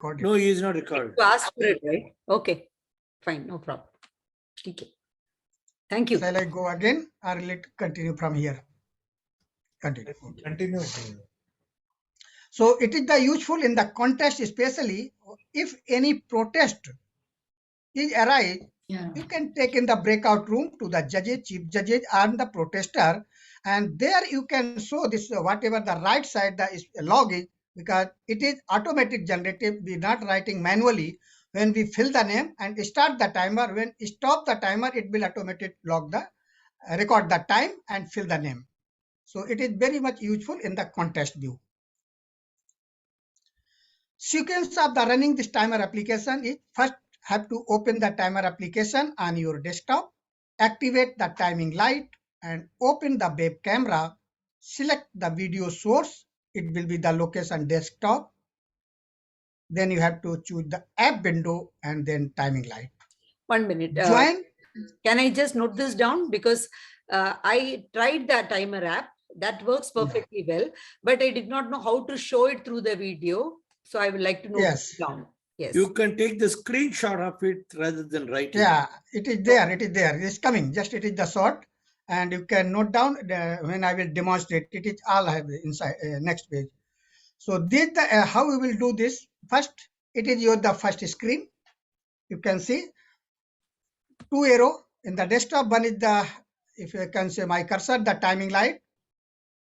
recorded. No, he is not recorded. You asked for it, right? Okay, fine, no problem. Okay. Thank you. Shall I go again or let continue from here? Continue. Continue. So it is the useful in the contest, especially if any protest is arise. Yeah. You can take in the breakout room to the judges, chief judges, and the protester, and there you can show this whatever the right side the log is, because it is automatic generative. We are not writing manually. When we fill the name and start the timer, when stop the timer, it will automatically log the record the time and fill the name. So it is very much useful in the contest view. Sequence of the running this timer application is first have to open the timer application on your desktop, activate the timing light and open the web camera, select the video source. It will be the location desktop. Then you have to choose the app window and then timing light. 1 minute. Join. Can I just note this down? Because I tried the timer app. That works perfectly well, but I did not know how to show it through the video. So I would like to note this down. Yes. You can take the screenshot of it rather than writing. Yeah, it is there. It is there. It's coming. Just it is the short, and you can note down when I will demonstrate. It is all I have inside next page. So this how we will do this. First, it is the first screen. You can see 2 arrow in the desktop. One is the, if you can say my cursor, the timing light,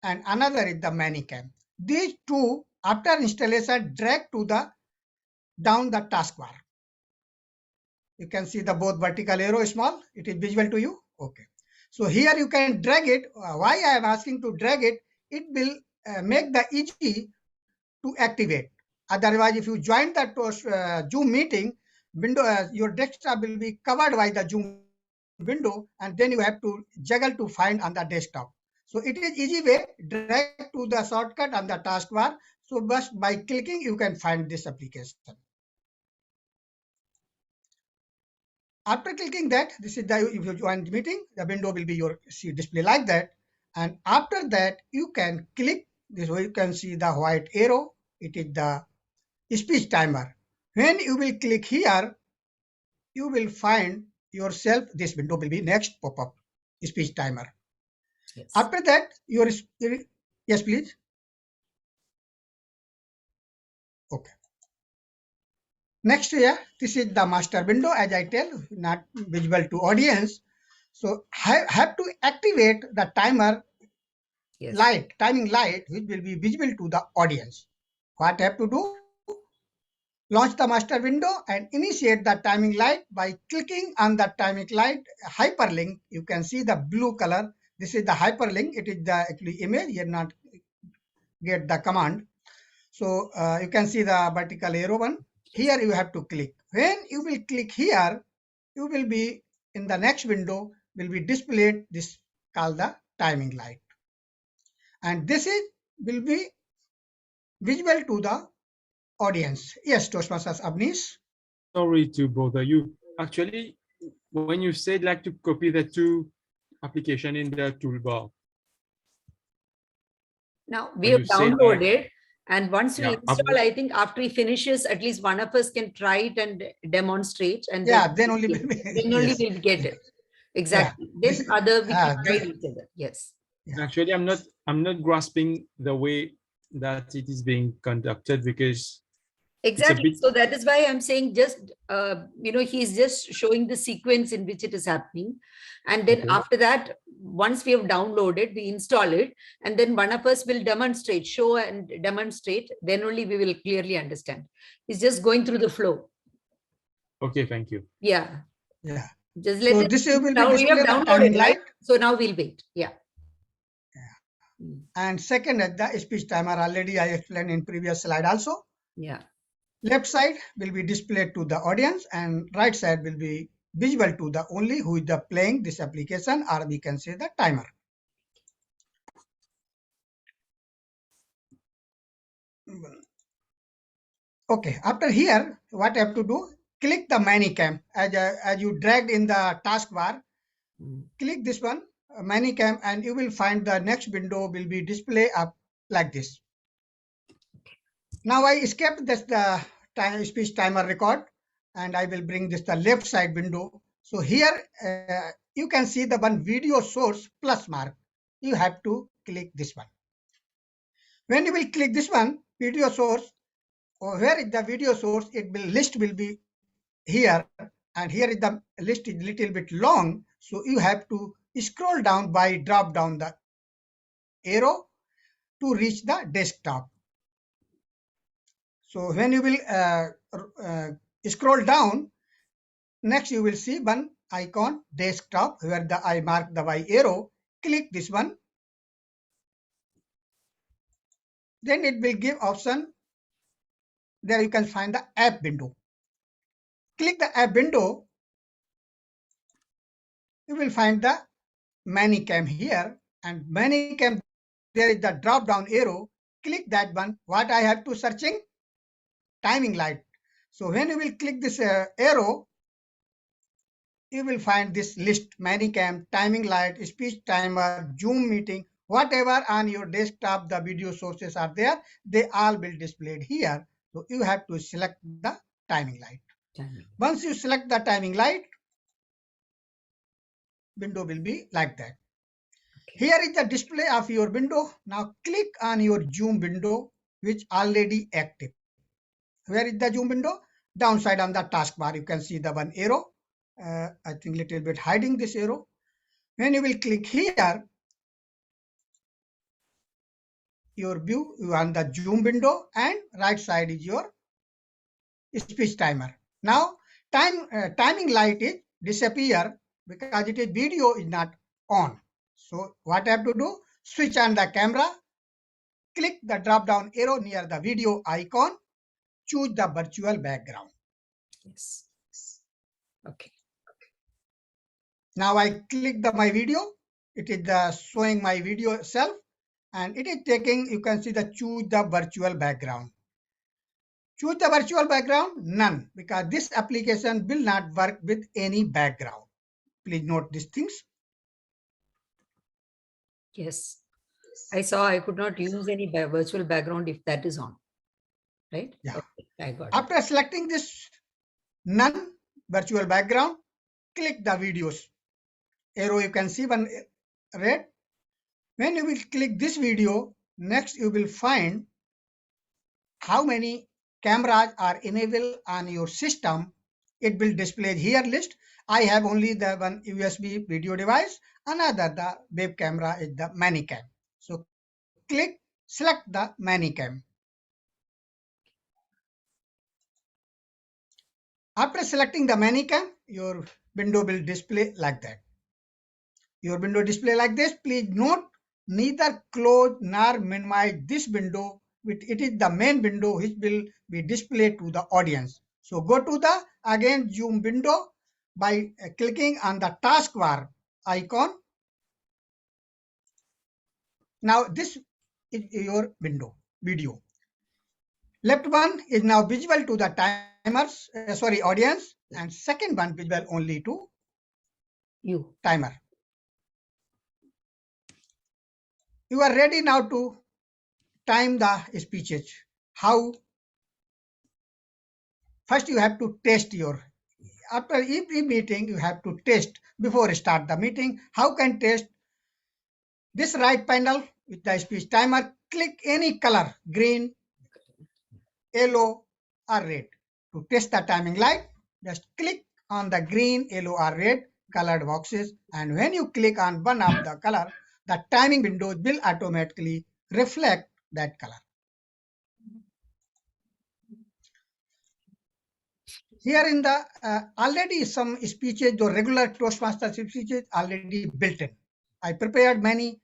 and another is the Minicam. These two, after installation, drag to the down the taskbar. You can see the both vertical arrow small. It is visible to you. Okay. So here you can drag it. Why I am asking to drag it? It will make the easy to activate. Otherwise, if you join that Zoom meeting window, your desktop will be covered by the Zoom window, and then you have to juggle to find on the desktop. So it is easy way, drag to the shortcut on the taskbar. So just by clicking, you can find this application. After clicking that, this is the, if you join the meeting, the window will be your display like that. And after that, you can click this way. You can see the white arrow. It is the speech timer. When you will click here, you will find yourself, this window will be next pop-up, speech timer. Yes. After that, your, yes, please. Okay. Next here, this is the master window, as I tell, not visible to audience. So have to activate the timer light, timing light, which will be visible to the audience. What I have to do? Launch the master window and initiate the timing light by clicking on the timing light hyperlink. You can see the blue color. This is the hyperlink. It is the actually image. You not get the command. So you can see the vertical arrow one. Here you have to click. When you will click here, you will be in the next window will be displayed this called the timing light. And this is will be visible to the audience. Yes, Toastmasters Abnis. Sorry to bother you. Actually, when you said like to copy the two application in the toolbar. Now we have downloaded, and once we install, I think after he finishes, at least one of us can try it and demonstrate, and then only we'll get it. Exactly. Then other we can try each other. Yes. Actually, I'm not grasping the way that it is being conducted, because exactly. So that is why I'm saying just he's just showing the sequence in which it is happening, and then after that, once we have downloaded, we install it, and then one of us will demonstrate, show and demonstrate. Then only we will clearly understand. It's just going through the flow. Okay, thank you. Yeah. Yeah. Just let so this will now be we have downloaded, right? So now we'll wait. Yeah. And second, the speech timer already I explained in previous slide also. Yeah. Left side will be displayed to the audience, and right side will be visible to the only who is the playing this application, or we can say the timer. Okay, after here, what I have to do? Click the Minicam as you dragged in the taskbar. Click this one, Minicam, and you will find the next window will be display up like this. Now I escaped this the speech timer record, and I will bring this the left side window. So here you can see the one video source plus mark. You have to click this one. When you will click this one, video source, or where is the video source, it will list will be here, and here is the list is little bit long. So you have to scroll down by drop down the arrow to reach the desktop. So when you will scroll down, next you will see one icon desktop where I mark the Y arrow. Click this one. Then it will give option. There you can find the app window. Click the app window. You will find the Minicam here, and Minicam, there is the drop down arrow. Click that one. What I have to searching? Timing light. So when you will click this arrow, you will find this list: Minicam, timing light, speech timer, Zoom meeting, whatever on your desktop the video sources are there, they all will displayed here. So you have to select the timing light. Once you select the timing light, window will be like that. Okay. Here is the display of your window. Now click on your Zoom window, which already active. Where is the Zoom window? Downside on the taskbar, you can see the one arrow. I think little bit hiding this arrow. When you will click here, your view on the Zoom window, and right side is your speech timer. Now timing light is disappear because it is video is not on. So what I have to do? Switch on the camera, click the drop down arrow near the video icon, choose the virtual background. Yes. Okay. Now I click my video. It is showing my video itself, and it is taking, you can see the choose the virtual background. Choose the virtual background, none, because this application will not work with any background. Please note these things. Yes. I saw I could not use any virtual background if that is on. Right? Yeah. Okay, I got it. After selecting this none virtual background, click the videos. Arrow, you can see one red. When you will click this video, next you will find how many cameras are enabled on your system. It will display here list. I have only the one USB video device. Another, the web camera is the Minicam. So select the Minicam. After selecting the Minicam, your window will display like that. Your window display like this. Please note, neither close nor minimize this window. It is the main window which will be displayed to the audience. So go to the again Zoom window by clicking on the taskbar icon. Now this is your video. Left one is now visible to the audience, and second one visible only to you. Timer. You are ready now to time the speeches. How? First you have to test after every meeting you have to test before start the meeting. How can test? This right panel with the speech timer, click any color, green, yellow or red. To test the timing light, just click on the green, yellow or red colored boxes, and when you click on one of the color, the timing windows will automatically reflect that color. Here in the already some speeches, the regular Toastmaster speeches already built in. I prepared many,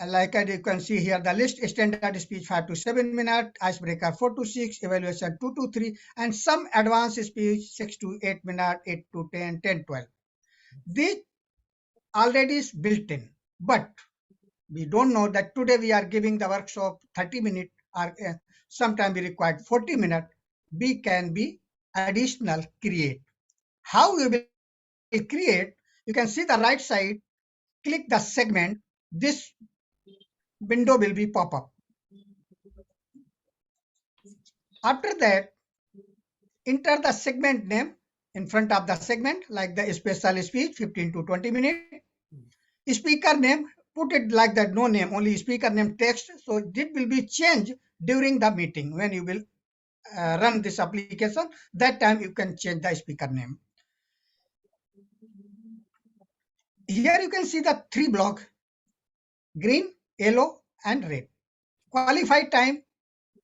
like you can see here the list: standard speech 5 to 7 minutes, icebreaker 4 to 6, evaluation 2 to 3, and some advanced speech 6 to 8 minutes, 8 to 10, 10, 12. This already is built in, but we don't know that today we are giving the workshop 30 minutes or sometime we require 40 minutes. We can be additional create. How we will create? You can see the right side, click the segment, this window will be pop up. After that, enter the segment name in front of the segment, like the special speech, 15 to 20 minutes. Speaker name, put it like that, no name, only speaker name text. So it will be changed during the meeting when you will run this application. That time you can change the speaker name. Here you can see the three block: green, yellow, and red. Qualified time,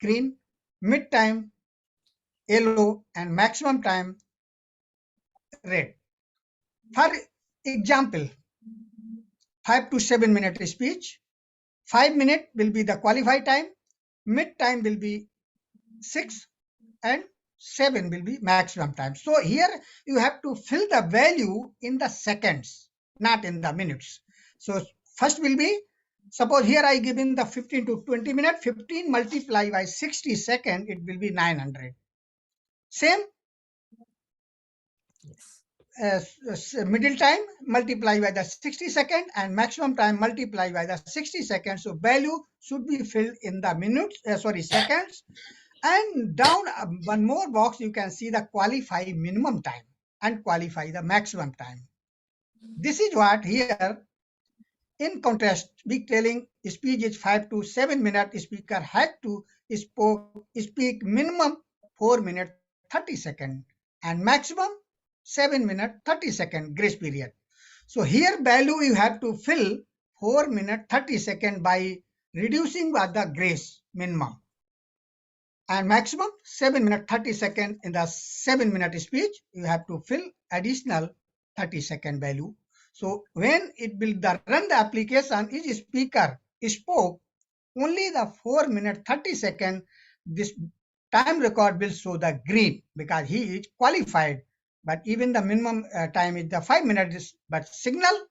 green; mid time, yellow; and maximum time, red. For example, 5 to 7 minute speech, 5 minutes will be the qualified time, mid time will be 6, and 7 will be maximum time. So here you have to fill the value in the seconds, not in the minutes. So first will be, suppose here I give in the 15 to 20 minutes, 15 multiplied by 60 seconds, it will be 900. Same middle time multiply by the 60 second, and maximum time multiply by the 60 seconds. So value should be filled in the minutes, seconds. And down one more box, you can see the qualify minimum time and qualify the maximum time. This is what here. In contrast, big telling speech is 5 to 7 minutes. Speaker had to speak minimum 4 minutes 30 seconds and maximum 7 minutes 30 seconds grace period. So here value you have to fill 4 minutes 30 seconds by reducing the grace minimum, and maximum 7 minutes 30 seconds. In the 7 minute speech you have to fill additional 30-second value. So when it will run the application, each speaker spoke only the 4 minutes 30 seconds, this time record will show the green because he is qualified. But even the minimum time is the 5 minutes, but signal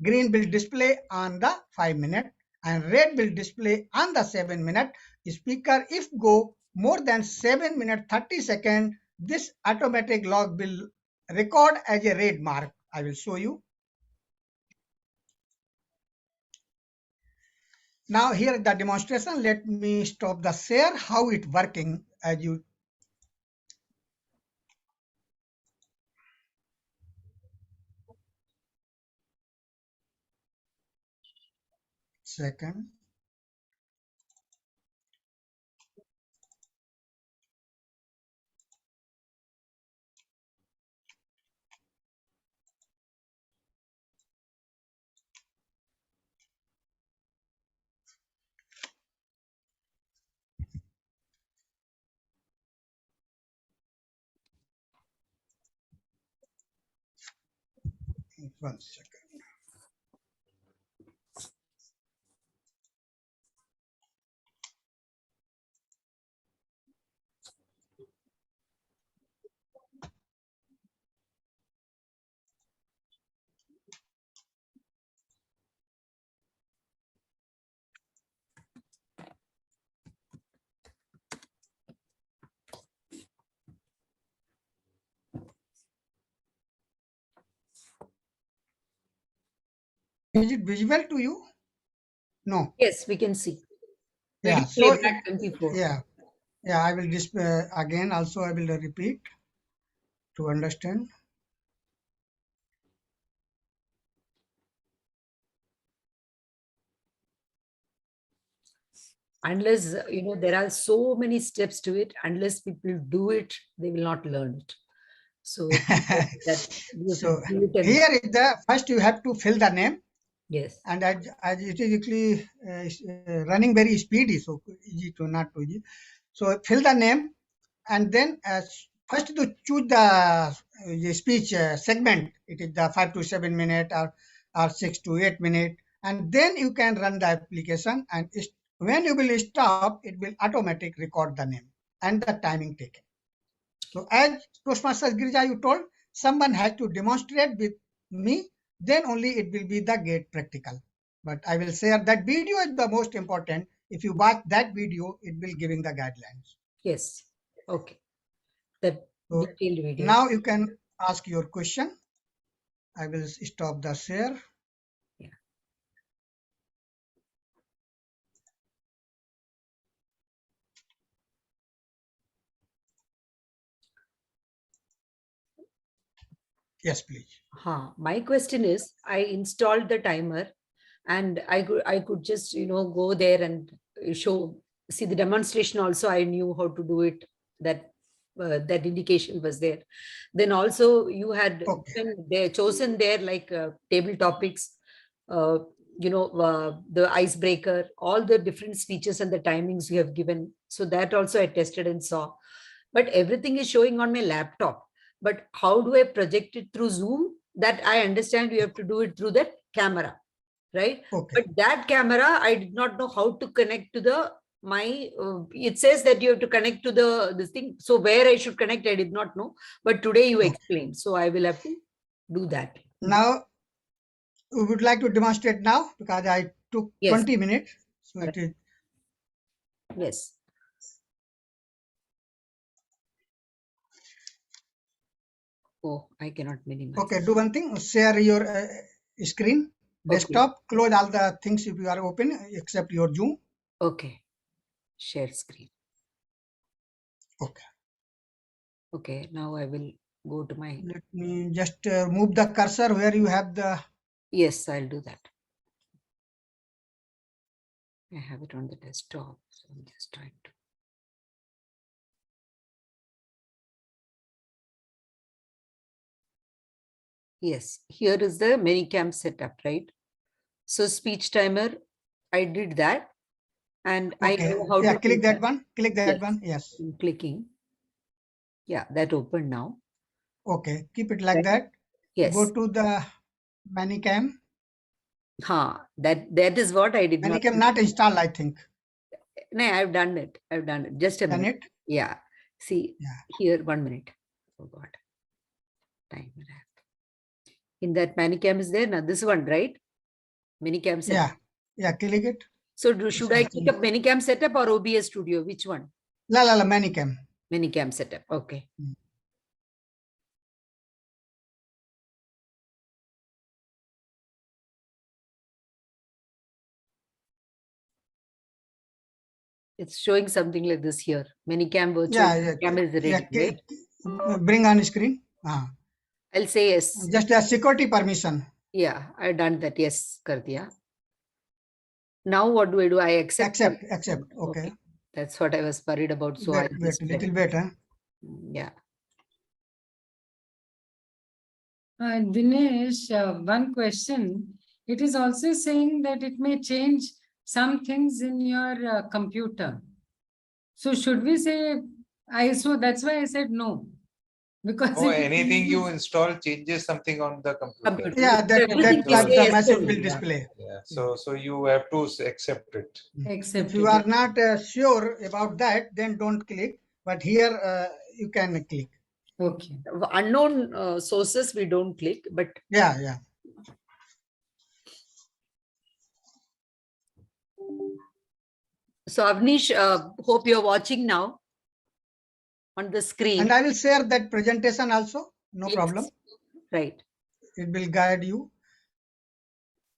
green will display on the 5 minute and red will display on the 7 minute. Speaker if go more than 7 minutes 30 seconds, this automatic log will record as a red mark. I will show you. Now here the demonstration. Let me stop the share, how it working as you. Second. One second. Is it visible to you? No. Yes, we can see. Yeah. Ready So playback 24. yeah. I will again also I will repeat to understand. Unless, there are so many steps to it. Unless people do it, they will not learn it. So that you So have to do it and here is the first you have to fill the name, yes. and as it is actually running very speedy, so easy to not too easy. So fill the name, and then first to choose the speech segment. It is the 5 to 7 minute or 6 to 8 minute, and then you can run the application. And when you will stop, it will automatic record the name and the timing taken. So as Toastmaster Girija, you told someone has to demonstrate with me, then only it will be the gate practical. But I will share that video is the most important. If you watch that video, it will giving the guidelines. Yes. Okay. That So detailed video. now you can ask your question. I will stop the share. Yeah. Yes, please. My question is, I installed the timer and I could just, go there and see the demonstration also. I knew how to do it. That indication was there. Then also you had chosen there like table topics, the icebreaker, all the different speeches and the timings you have given. So that also I tested and saw. But everything is showing on my laptop. But how do I project it through Zoom? That I understand you have to do it through that camera, right? Okay. But that camera, I did not know how to connect to it says that you have to connect to this thing. So where I should connect, I did not know. But today you explained. So I will have to do that. Now, we would like to demonstrate now because I took 20 minutes. So it is. Yes. Oh, I cannot minimize. Okay, do one thing. Share your screen, desktop, close all the things if you are open except your Zoom. Okay. Share screen. Okay. Okay, now I will go to my... Let me just move the cursor where you have the... Yes, I'll do that. I have it on the desktop, so I'm just trying to... Yes, here is the Minicam setup, right? So speech timer, I did that. And I know how to click that one. Click that one. Yes. I'm clicking. Yeah, that opened now. Okay, keep it like that. Yes. Go to the Minicam. That is what I did Minicam not installed, I think. No, I've done it. Just a minute. It? Yeah. See, here, 1 minute. Oh God. Timer app. In that Minicam is there now. This one, right? Minicam setup. Yeah, click it. So should I click up Minicam setup or OBS studio? Which one? Minicam. Minicam setup. Okay. It's showing something like this here. Minicam virtual cam is ready. Right? Bring on screen. I'll say yes. Just a security permission. Yeah, I've done that. Yes, kar diya. Now what do I do? I accept. Accept. Okay. That's what I was worried about. So wait a little bit. Yeah. Dinesh, one question. It is also saying that it may change some things in your computer. So should we say ISO? That's why I said no. Because anything you install changes something on the computer. Yeah, that the message will display. Yeah. So you have to accept it. If you are not sure about that, then don't click. But here you can click. Okay. Unknown sources we don't click, but yeah. So Avnish, hope you're watching now on the screen. And I will share that presentation also. No problem. Right. It will guide you.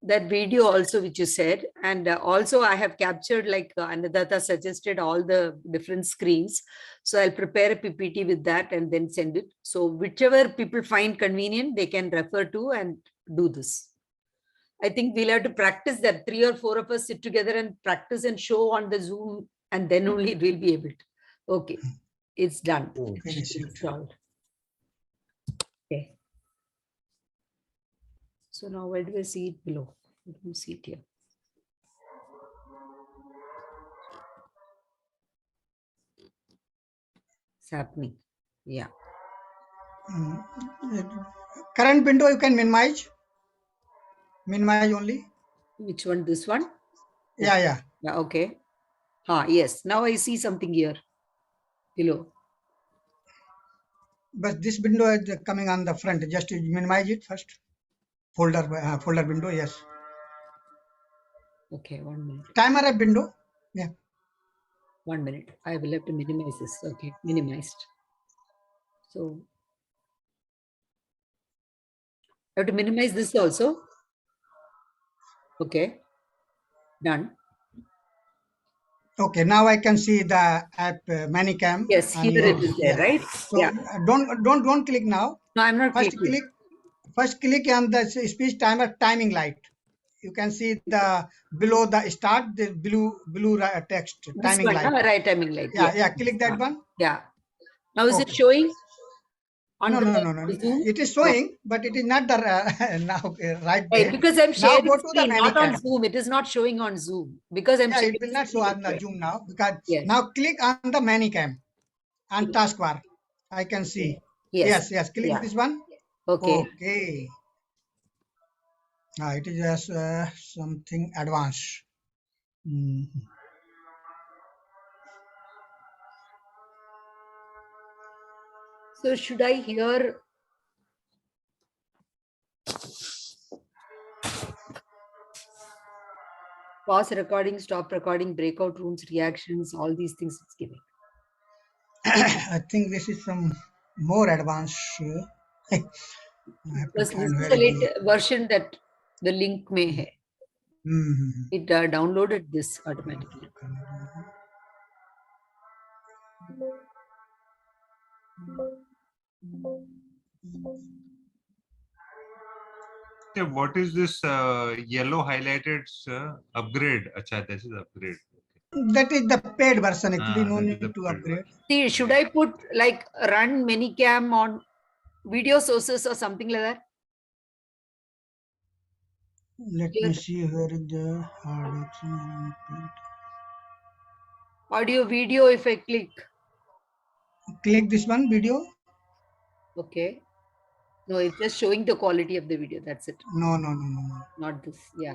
That video also which you said, and also I have captured, like Annadatta suggested, all the different screens. So I'll prepare a PPT with that and then send it. So whichever people find convenient, they can refer to and do this. I think we'll have to practice that. 3 or 4 of us sit together and practice and show on the Zoom, and then only we'll be able to. Okay, it's done. It's installed. Okay. So now where do I see it below? Let me see it here. It's happening. Yeah. Current window you can minimize. Minimize only. Which one? This one? Yeah. Okay. Yes. Now I see something here below. But this window is coming on the front. Just minimize it first. Folder window. Yes. Okay. 1 minute. Timer app window. Yeah. 1 minute. I will have to minimize this. Okay. Minimized. So I have to minimize this also. Okay. Done. Okay, now I can see the app Minicam. Yes, here it is there, right? So don't click now. No, I'm not First clicking. First click on the speech timer timing light. You can see the below the start, the blue text This timing one, light. right timing light. Yeah, yeah, click that one. Yeah. Now is it Okay. showing on No, the no, no, no, no. Zoom? It is showing, but it is not the now right Right, there. because I'm Now sharing go to the screen, not on Minicam. Zoom. It is not showing on Zoom because I'm Yeah, sharing it will not show screen. on the Zoom now because Yes. now click on the Minicam and taskbar. I can see. Yes. Yes, click Yeah. this one. Okay. Okay. It is just something advanced. Mhm. So should I hear? Pause recording, stop recording, breakout rooms, reactions, all these things it's giving. I think this is some more advanced. I have to Because this find is where the it is. late version that the link may have. Mhm. It downloaded this automatically. Okay, what is this yellow highlighted upgrade? Acha, this is upgrade. That is the paid version. Actually, no that is the need to paid upgrade. See, should I put like run Minicam on video sources or something like that? Let me see where is the hard option. Audio, video, if I click. Click this one video. Okay. No, it's just showing the quality of the video. That's it. No, no, no, no, no. Not this. Yeah.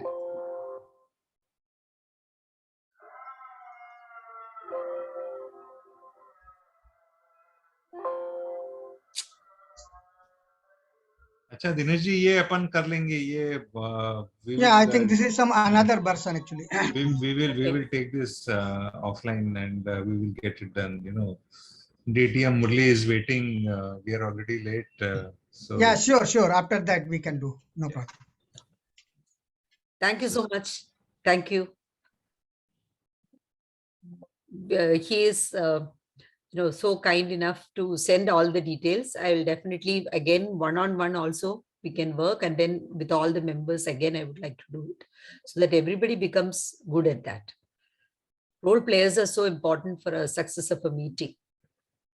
अच्छा दिनेश जी ये अपन कर लेंगे ये Yeah, I think this is some another version actually. we will take this offline and we will get it done, you know. DTM Murali is waiting, we are already late, so Yeah, sure. After that we can do. No problem. Thank you so much. Thank you. He is so kind enough to send all the details. I will definitely again one-on-one also we can work, and then with all the members again I would like to do it so that everybody becomes good at that. Role players are so important for a success of a meeting.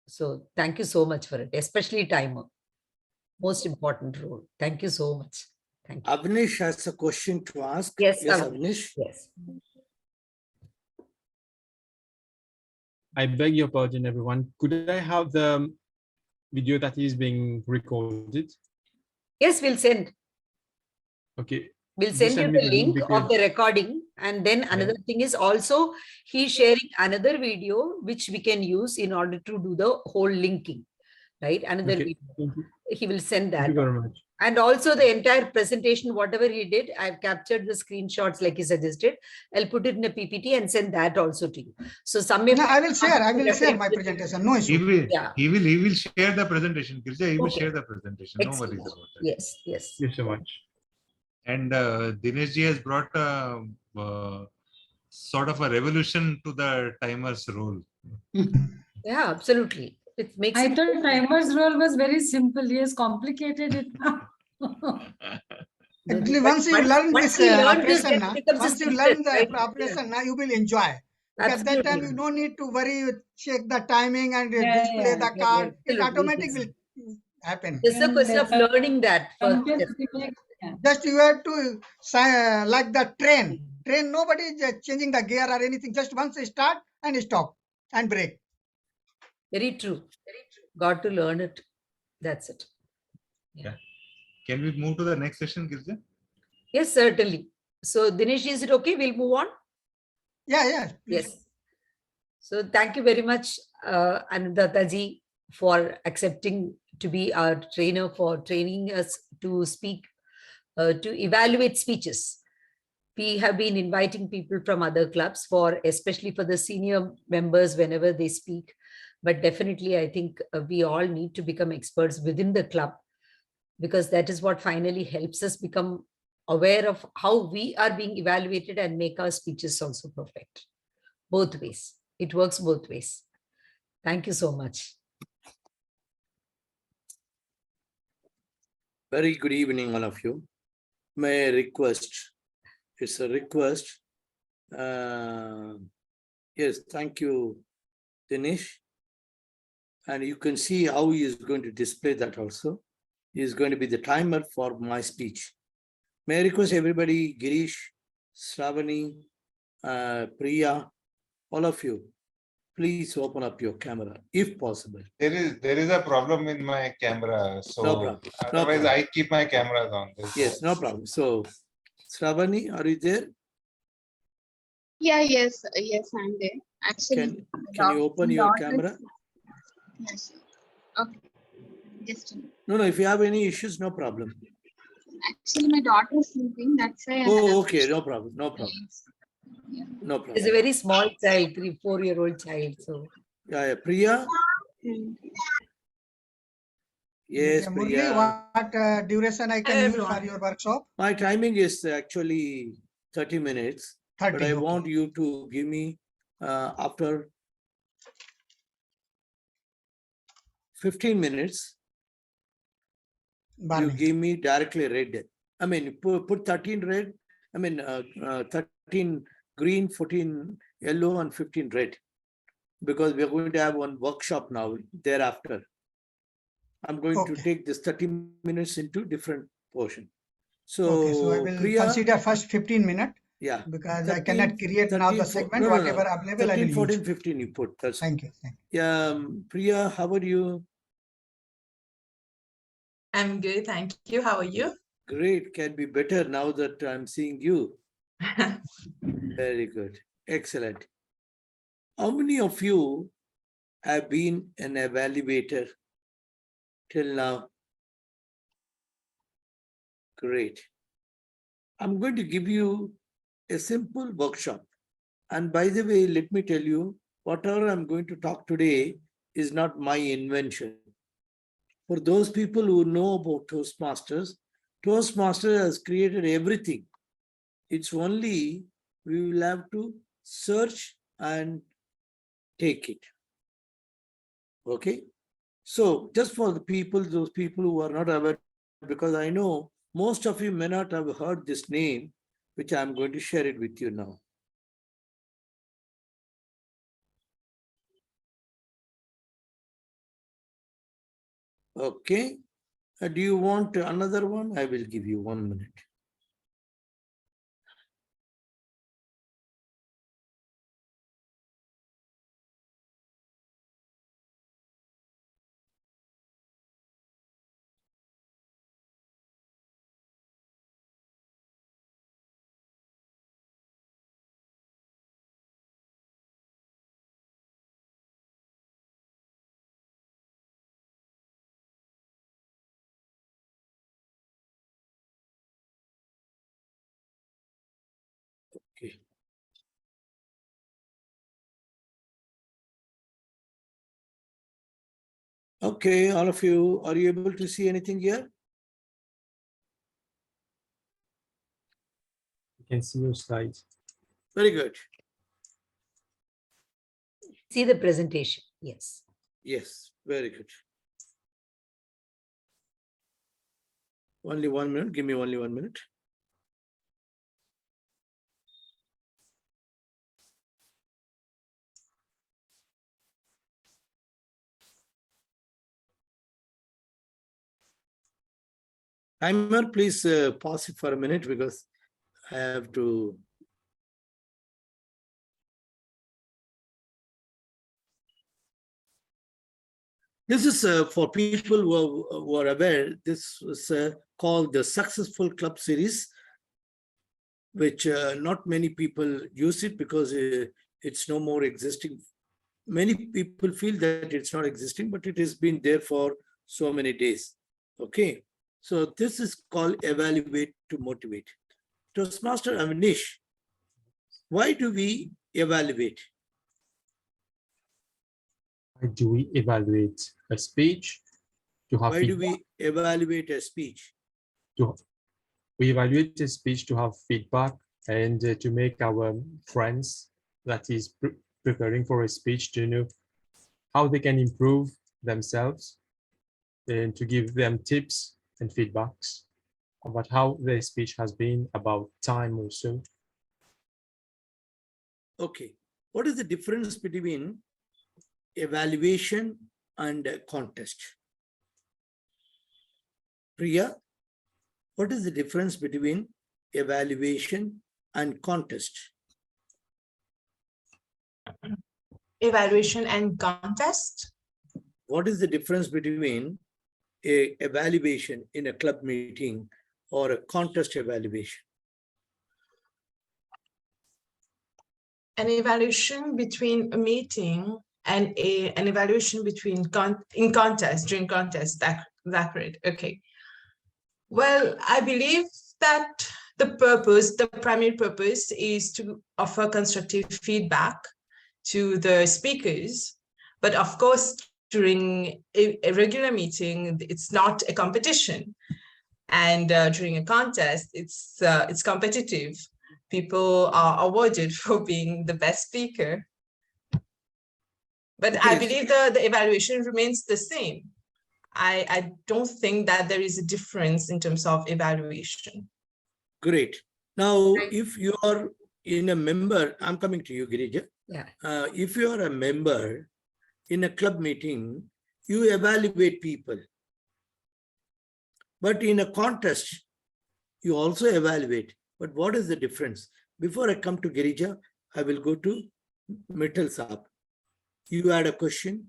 So thank you so much for it, especially timer. Most important role. Thank you so much. Thank you. Avnish has a question to ask. Yes, Avnish. Yes. I beg your pardon, everyone. Could I have the video that is being recorded? Yes, we'll send. Okay. We'll Just send you send me the the link link of because- the recording. And then another thing is also he's sharing another video which we can use in order to do the whole linking, right? Another Okay, video. thank you. He will send that. Thank you very much. And also the entire presentation, whatever he did, I've captured the screenshots like he suggested. I'll put it in a PPT and send that also to you. So some may No, I will share my presentation. No issue. he will share the presentation. Kirja, he will Okay. share the presentation. No Excellent. worries about that. Yes. Thank you so much. And Dinesh ji has brought a sort of a revolution to the timer's role. Yeah, absolutely. It makes I it thought timer's role was very simple. He has complicated it now. Actually, But once you learn once this you learn this, operation, then it becomes a once you skill learn set, the right? operation, now you will enjoy. Because that time Absolutely. you don't need to worry, check the timing and Yeah, display yeah. the card. It Absolutely. automatic will happen. It's a question of learning that first. Sometimes Yes. we make- yeah. Just you have to like the train. Nobody is changing the gear or anything. Just once you start and stop and break. Very true. Got to learn it. That's it. Can we move to the next session, Girja? Yes, certainly. So Dinesh, is it okay? We'll move on. Yeah. Please. Yes. So thank you very much, Anandata ji, for accepting to be our trainer, for training us to speak, to evaluate speeches. We have been inviting people from other clubs especially for the senior members whenever they speak. But definitely, I think we all need to become experts within the club, because that is what finally helps us become aware of how we are being evaluated and make our speeches also perfect. Both ways. It works both ways. Thank you so much. Very good evening, all of you. May I request, it's a request. Yes, thank you, Dinesh. And you can see how he is going to display that also. He is going to be the timer for my speech. May I request everybody, Girish, Shravani, Priya, all of you, please open up your camera if possible. There is a problem in my camera, so No problem. No otherwise problem. I keep my cameras on. Yes, no problem. So, Shravani, are you there? Yes, I'm there. Actually, Can you open your daughter- camera? Yes. Okay. Just a minute. No, if you have any issues, no problem. Actually, my daughter is sleeping. That's why. Oh, okay, no problem, no problem, Yeah. no He's a problem. very small child, 3-4-year-old child. So Yeah, Priya? Mm. Yes, Murali, Priya. what duration I can use for your workshop? My timing is actually 30 minutes, 30. but I okay. want you to give me after 15 minutes, you Burning. give me directly red. I mean, put 13 red, 13 green, 14 yellow, and 15 red. Because we are going to have one workshop now thereafter. I'm going to Okay. take this 30 minutes into different portion. Okay, so I So, will Priya, consider first 15 minutes yeah, because I 13, cannot create now the 13, segment, no, no, no. whatever available, I 13, will 14, use. 15 you put. That's Thank you. Thank you. Yeah, Priya, how are you? I'm good, thank you. How are you? Great, can be better now that I'm seeing you. Very good, excellent. How many of you have been an evaluator till now? Great. I'm going to give you a simple workshop. And by the way, let me tell you, whatever I'm going to talk today is not my invention. For those people who know about Toastmasters, Toastmasters has created everything. It's only we will have to search and take it. Okay? So just for the people, those people who are not aware, because I know most of you may not have heard this name, which I'm going to share it with you now. Okay. Do you want another one? I will give you 1 minute. Okay. Okay, all of you, are you able to see anything here? You can see your slides. Very good. see the presentation. Yes. Yes, very good. Only 1 minute. Give me only 1 minute. Timer, please pause it for a minute because I have to. This is for people who are aware. This was called the Successful Club Series, which not many people use it because it's no more existing. Many people feel that it's not existing, but it has been there for so many days. Okay, so this is called Evaluate to Motivate. Toastmaster Avnish, why do we evaluate? Why do we evaluate a speech? To have Why do feedback. we evaluate a speech? We evaluate a speech to have feedback and to make our friends that is preparing for a speech to know how they can improve themselves and to give them tips and feedbacks about how the speech has been, about time also. Okay. What is the difference between evaluation and contest? Priya, what is the difference between evaluation and contest? Evaluation and contest. What is the difference between a evaluation in a club meeting or a contest evaluation? An evaluation between a meeting and an evaluation between in contest, during contest, that right. Okay. Well, I believe that the primary purpose is to offer constructive feedback to the speakers. But of course, during a regular meeting, it's not a competition. And during a contest, it's competitive. People are awarded for being the best speaker. But I believe the evaluation remains the same. I don't think that there is a difference in terms of evaluation. Great. Now, if you are in a member, I'm coming to you, Girija. Yeah. If you are a member in a club meeting, you evaluate people. But in a contest, you also evaluate. But what is the difference? Before I come to Girija, I will go to Mittal Saab. You had a question?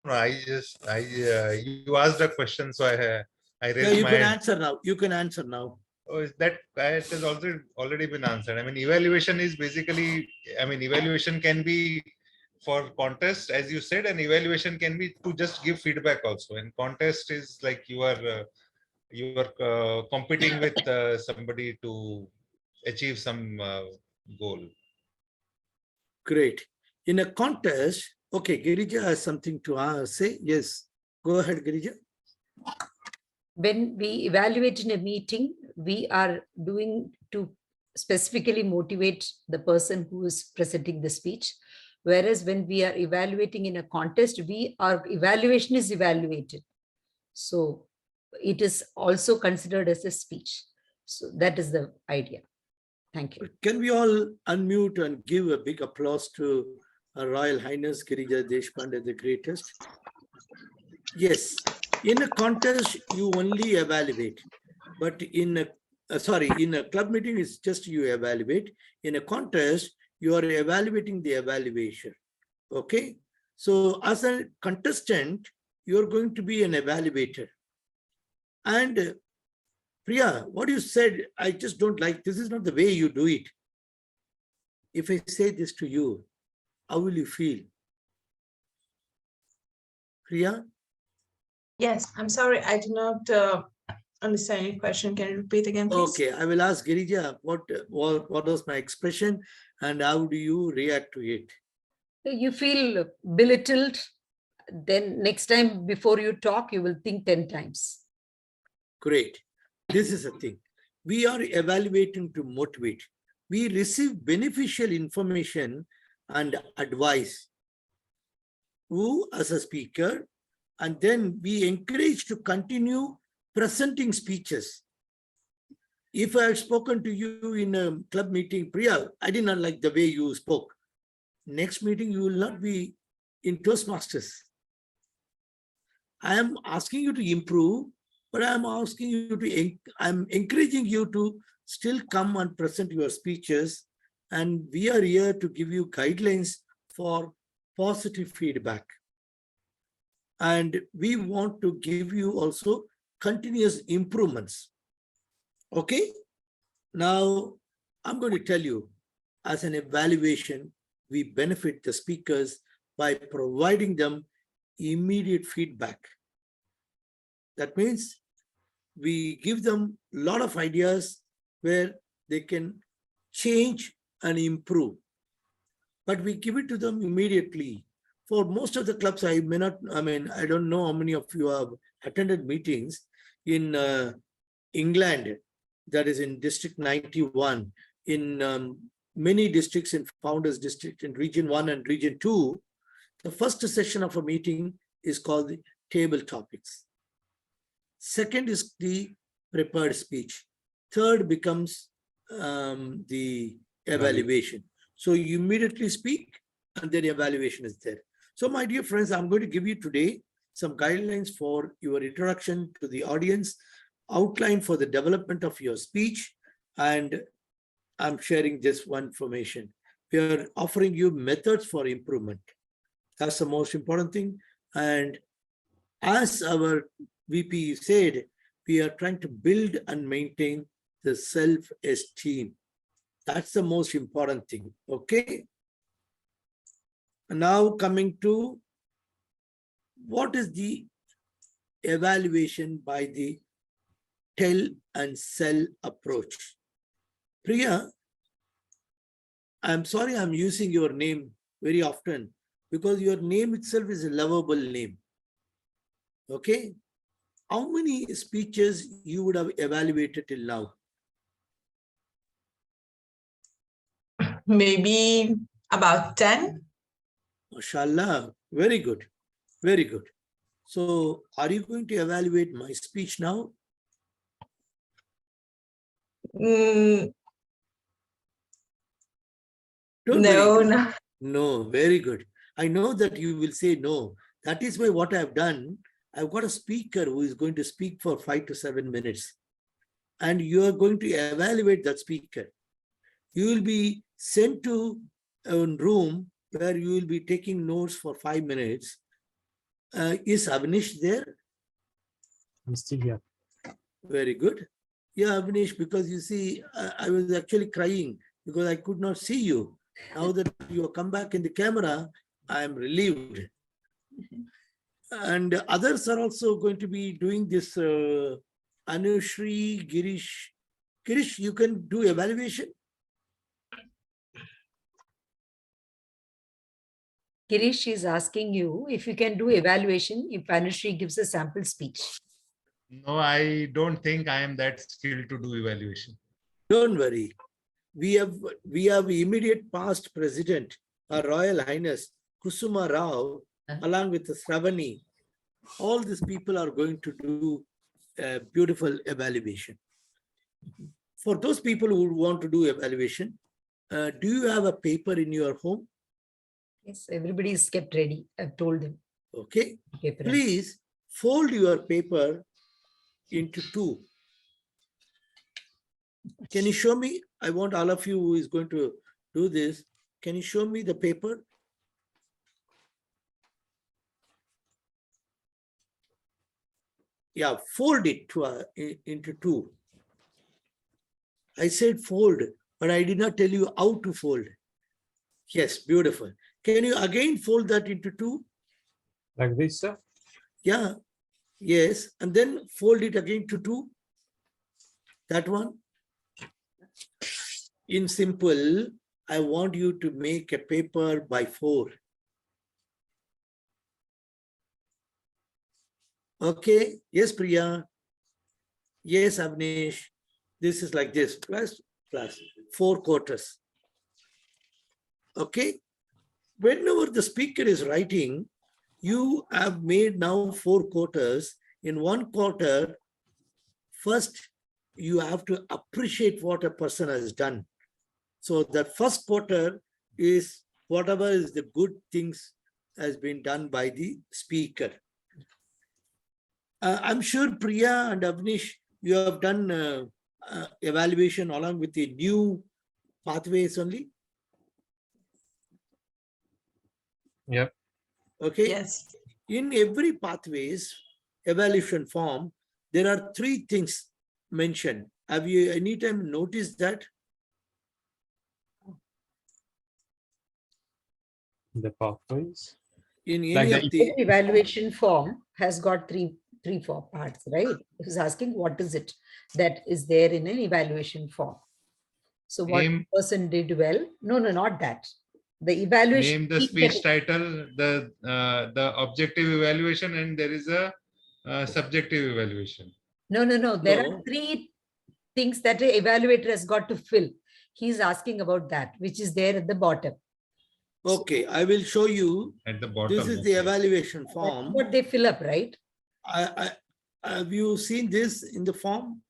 No, you asked a question, so I raised Yeah, you my can hand. answer now. You can answer now. Oh, is that it has already been answered. I mean, evaluation is basically, I mean, evaluation can be for contest, as you said, and evaluation can be to just give feedback also. And contest is like you are competing with somebody to achieve some goal. Great. In a contest, okay, Girija has something to say. Yes, go ahead, Girija. When we evaluate in a meeting, we are doing to specifically motivate the person who is presenting the speech. Whereas when we are evaluating in a contest, our evaluation is evaluated. So it is also considered as a speech. So that is the idea. Thank you. Can we all unmute and give a big applause to Her Royal Highness Girija Deshpande, the greatest? Yes, in a contest, you only evaluate. But in a club meeting, it's just you evaluate. In a contest, you are evaluating the evaluation. Okay? So as a contestant, you're going to be an evaluator. And Priya, what you said, I just don't like. This is not the way you do it. If I say this to you, how will you feel? Priya? Yes, I'm sorry, I did not understand your question. Can you repeat again, please? Okay, I will ask Girija, what was my expression and how do you react to it? You feel belittled, then next time before you talk, you will think 10 times. Great. This is the thing. We are evaluating to motivate. We receive beneficial information and advice. Who as a speaker, and then we encourage to continue presenting speeches. If I have spoken to you in a club meeting, Priya, I did not like the way you spoke. Next meeting, you will not be in Toastmasters. I am asking you to improve, but I am asking you to, I'm encouraging you to still come and present your speeches. And we are here to give you guidelines for positive feedback. And we want to give you also continuous improvements. Okay? Now, I'm going to tell you, as an evaluation, we benefit the speakers by providing them immediate feedback. That means we give them a lot of ideas where they can change and improve. But we give it to them immediately. For most of the clubs, I don't know how many of you have attended meetings in England, that is in District 91, in many districts in Founders District, in Region 1 and Region 2, the first session of a meeting is called the table topics. Second is the prepared speech. Third becomes the evaluation. So you immediately speak and then evaluation is there. So my dear friends, I'm going to give you today some guidelines for your introduction to the audience, outline for the development of your speech, and I'm sharing just one information. We are offering you methods for improvement. That's the most important thing. And as our VP said, we are trying to build and maintain the self-esteem. That's the most important thing. Okay. Now coming to what is the evaluation by the tell and sell approach. Priya, I'm sorry I'm using your name very often because your name itself is a lovable name. Okay. How many speeches you would have evaluated till now? Maybe about 10. MashaAllah, very good, very good. So are you going to evaluate my speech now? Mm, Don't no, worry. no. No, very good. I know that you will say no. That is why what I've done, I've got a speaker who is going to speak for 5 to 7 minutes. And you are going to evaluate that speaker. You will be sent to a room where you will be taking notes for 5 minutes. Is Avnish there? I'm still here. Very good. Yeah, Avnish, because you see, I was actually crying because I could not see you. Now that you have come back in the camera, I am relieved. And others are also going to be doing this. Anushri, Girish. Girish, you can do evaluation. Girish is asking you if you can do evaluation if Anushri gives a sample speech. No, I don't think I am that skilled to do evaluation. Don't worry. We have immediate past president, Her Royal Highness Kusuma Rao, along with the Sravani. All these people are going to do a beautiful evaluation. For those people who want to do evaluation, do you have a paper in your home? Yes, everybody is kept ready. I've told them. Okay. Paper. Please fold your paper into two. Can you show me? I want all of you who is going to do this. Can you show me the paper? Yeah, fold it into two. I said fold, but I did not tell you how to fold. Yes, beautiful. Can you again fold that into two? Like this, sir? Yeah, yes. And then fold it again to two. That one. In simple, I want you to make a paper by 4. Okay. Yes, Priya. Yes, Avnish. This is like this, plus 4 quarters. Okay. Whenever the speaker is writing, you have made now 4 quarters. In 1 quarter, first you have to appreciate what a person has done. So the first quarter is whatever is the good things has been done by the speaker. I'm sure Priya and Avnish, you have done evaluation along with the new pathways only. Yep. Okay. Yes. In every pathways evaluation form, there are 3 things mentioned. Have you anytime noticed that? The pathways. In any Like of the evaluation form has got three 4 parts, right? He's asking what is it that is there in an evaluation form. So what person did well? No, not that. The evaluation. Name the speech title, the objective evaluation, and there is a subjective evaluation. No. There are 3 things that the evaluator has got to fill. He's asking about that, which is there at the bottom. Okay, I will show you. At the bottom. This is the evaluation form. What they fill up, right? Have you seen this in the form?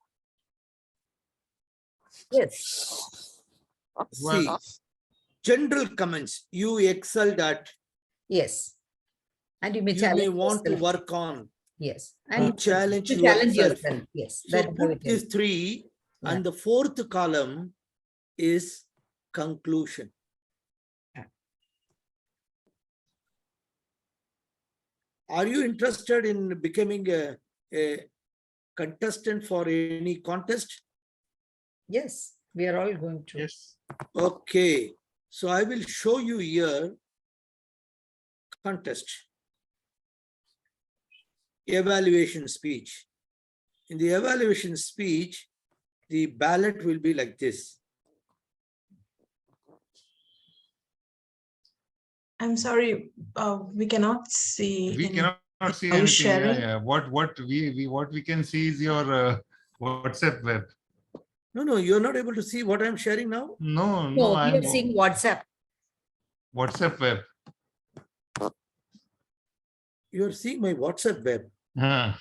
Yes. See, general comments. You excelled at. Yes. And you may You challenge may want to yourself. work on. Yes. To And challenge to challenge yourself. yourself. Yes. So That's how put it these is. three, Yeah. and the fourth column is conclusion. Are you interested in becoming a contestant for any contest? Yes. We are all going to. Yes. Okay. So I will show you here contest. Evaluation speech. In the evaluation speech, the ballot will be like this. I'm sorry, we cannot see. We cannot see Are you anything. Yeah, sharing? yeah. What we can see is your WhatsApp web. No, you're not able to see what I'm sharing now. No, No, we I'm are seeing WhatsApp. WhatsApp web. You're seeing my WhatsApp web. Huh.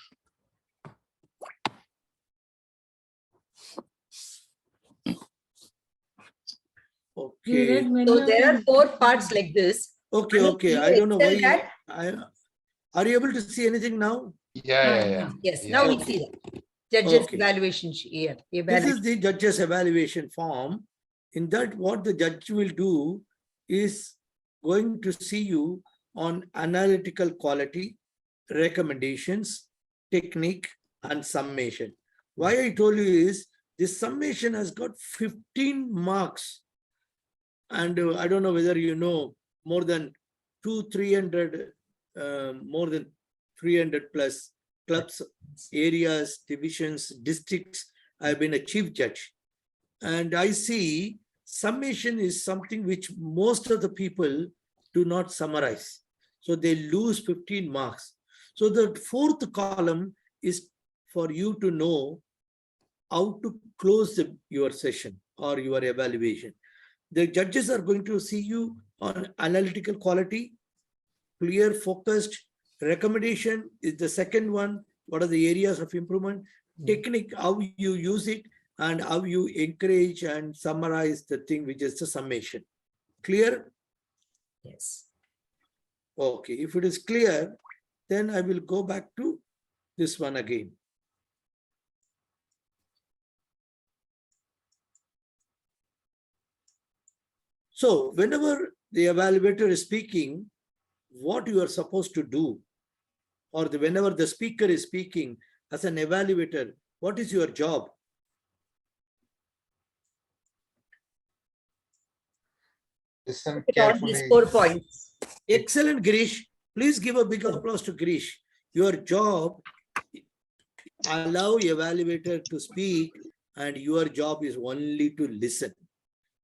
We read Okay. many So of there are them. 4 parts like this. Okay, And okay. you I don't know excel why. at- Are you able to see anything now? Yeah. Yes. Yeah. Now we Okay. see that. Judges Okay. evaluation here. This is the judge's evaluation form. In that, what the judge will do is going to see you on analytical quality, recommendations, technique, and summation. Why I told you is this summation has got 15 marks. And I don't know whether you know, more than 300, more than 300 plus clubs, areas, divisions, districts. I've been a chief judge. And I see summation is something which most of the people do not summarize. So they lose 15 marks. So the fourth column is for you to know how to close your session or your evaluation. The judges are going to see you on analytical quality, clear, focused. Recommendation is the second one. What are the areas of improvement? Technique, how you use it, and how you encourage and summarize the thing, which is the summation. Clear? Yes. Okay, if it is clear, then I will go back to this one again. So whenever the evaluator is speaking, what you are supposed to do, or whenever the speaker is speaking as an evaluator, what is your job? Listen Put all these carefully. 4 points. Excellent, Girish. Please give a big applause to Girish. Your job, allow evaluator to speak, and your job is only to listen.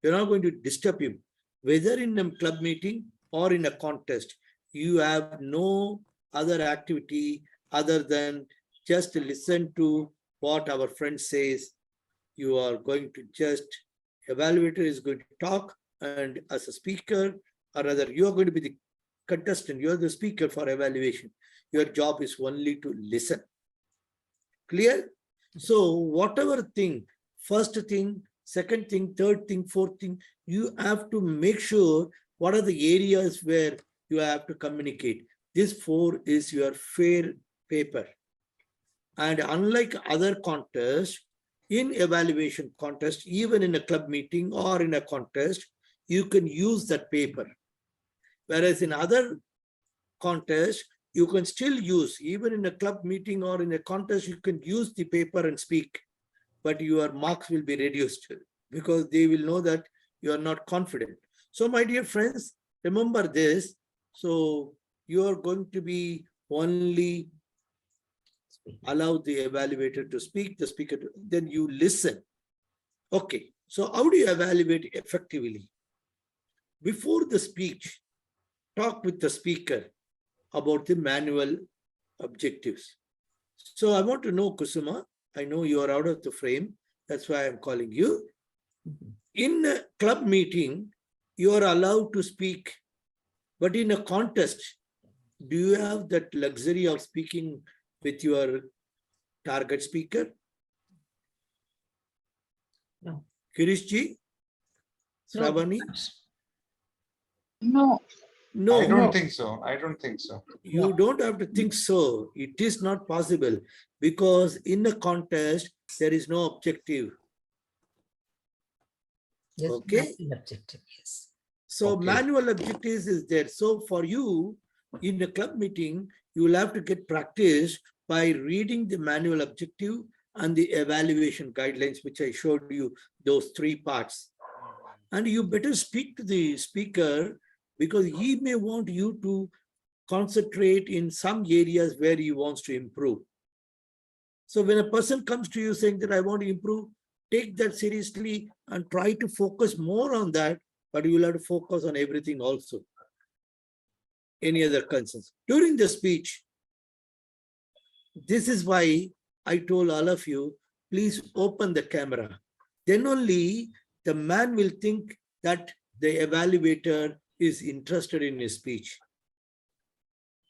You're not going to disturb him. Whether in a club meeting or in a contest, you have no other activity other than just listen to what our friend says. You are going to just, evaluator is going to talk, and as a speaker, or rather you are going to be the contestant, you are the speaker for evaluation. Your job is only to listen. Clear? So whatever thing, first thing, second thing, third thing, fourth thing, you have to make sure what are the areas where you have to communicate. This 4 is your fair paper. And unlike other contests, in evaluation contest, even in a club meeting or in a contest, you can use that paper. Whereas in other contests, you can still use, even in a club meeting or in a contest, you can use the paper and speak, but your marks will be reduced because they will know that you are not confident. So my dear friends, remember this. So you are going to be only allow the evaluator to speak, the speaker, then you listen. Okay, so how do you evaluate effectively? Before the speech, talk with the speaker about the manual objectives. So I want to know, Kusuma, I know you are out of the frame. That's why I'm calling you. In a club meeting, you are allowed to speak, but in a contest, do you have that luxury of speaking with your Target speaker? No. Kirishji? No, Shravani? No, No. I don't No. think so. I don't think so. You don't have to think so. It is not possible because in a contest, there is no objective. Yes, Okay. manual objective, yes. So Okay. manual objectives is there. So for you in a club meeting, you will have to get practice by reading the manual objective and the evaluation guidelines, which I showed you, those 3 parts. And you better speak to the speaker because he may want you to concentrate in some areas where he wants to improve. So when a person comes to you saying that I want to improve, take that seriously and try to focus more on that, but you will have to focus on everything also. Any other concerns? During the speech, this is why I told all of you, please open the camera. Then only the man will think that the evaluator is interested in his speech.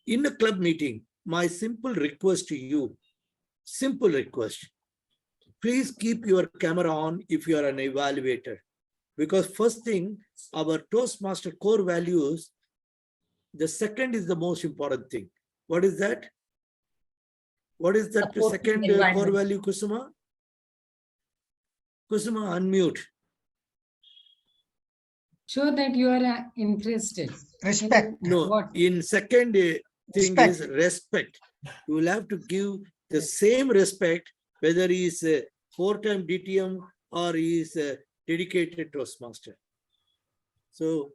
In a club meeting, my simple request to you, simple request, please keep your camera on if you are an evaluator. Because first thing, our Toastmaster core values, the second is the most important thing. What is that? What is that Supporting second core environment. value, Kusuma? Kusuma, unmute. Show that you are interested. Respect. No, What? in second thing is respect. You will have to give the same respect whether he is a 4-time DTM or he is a dedicated Toastmaster. So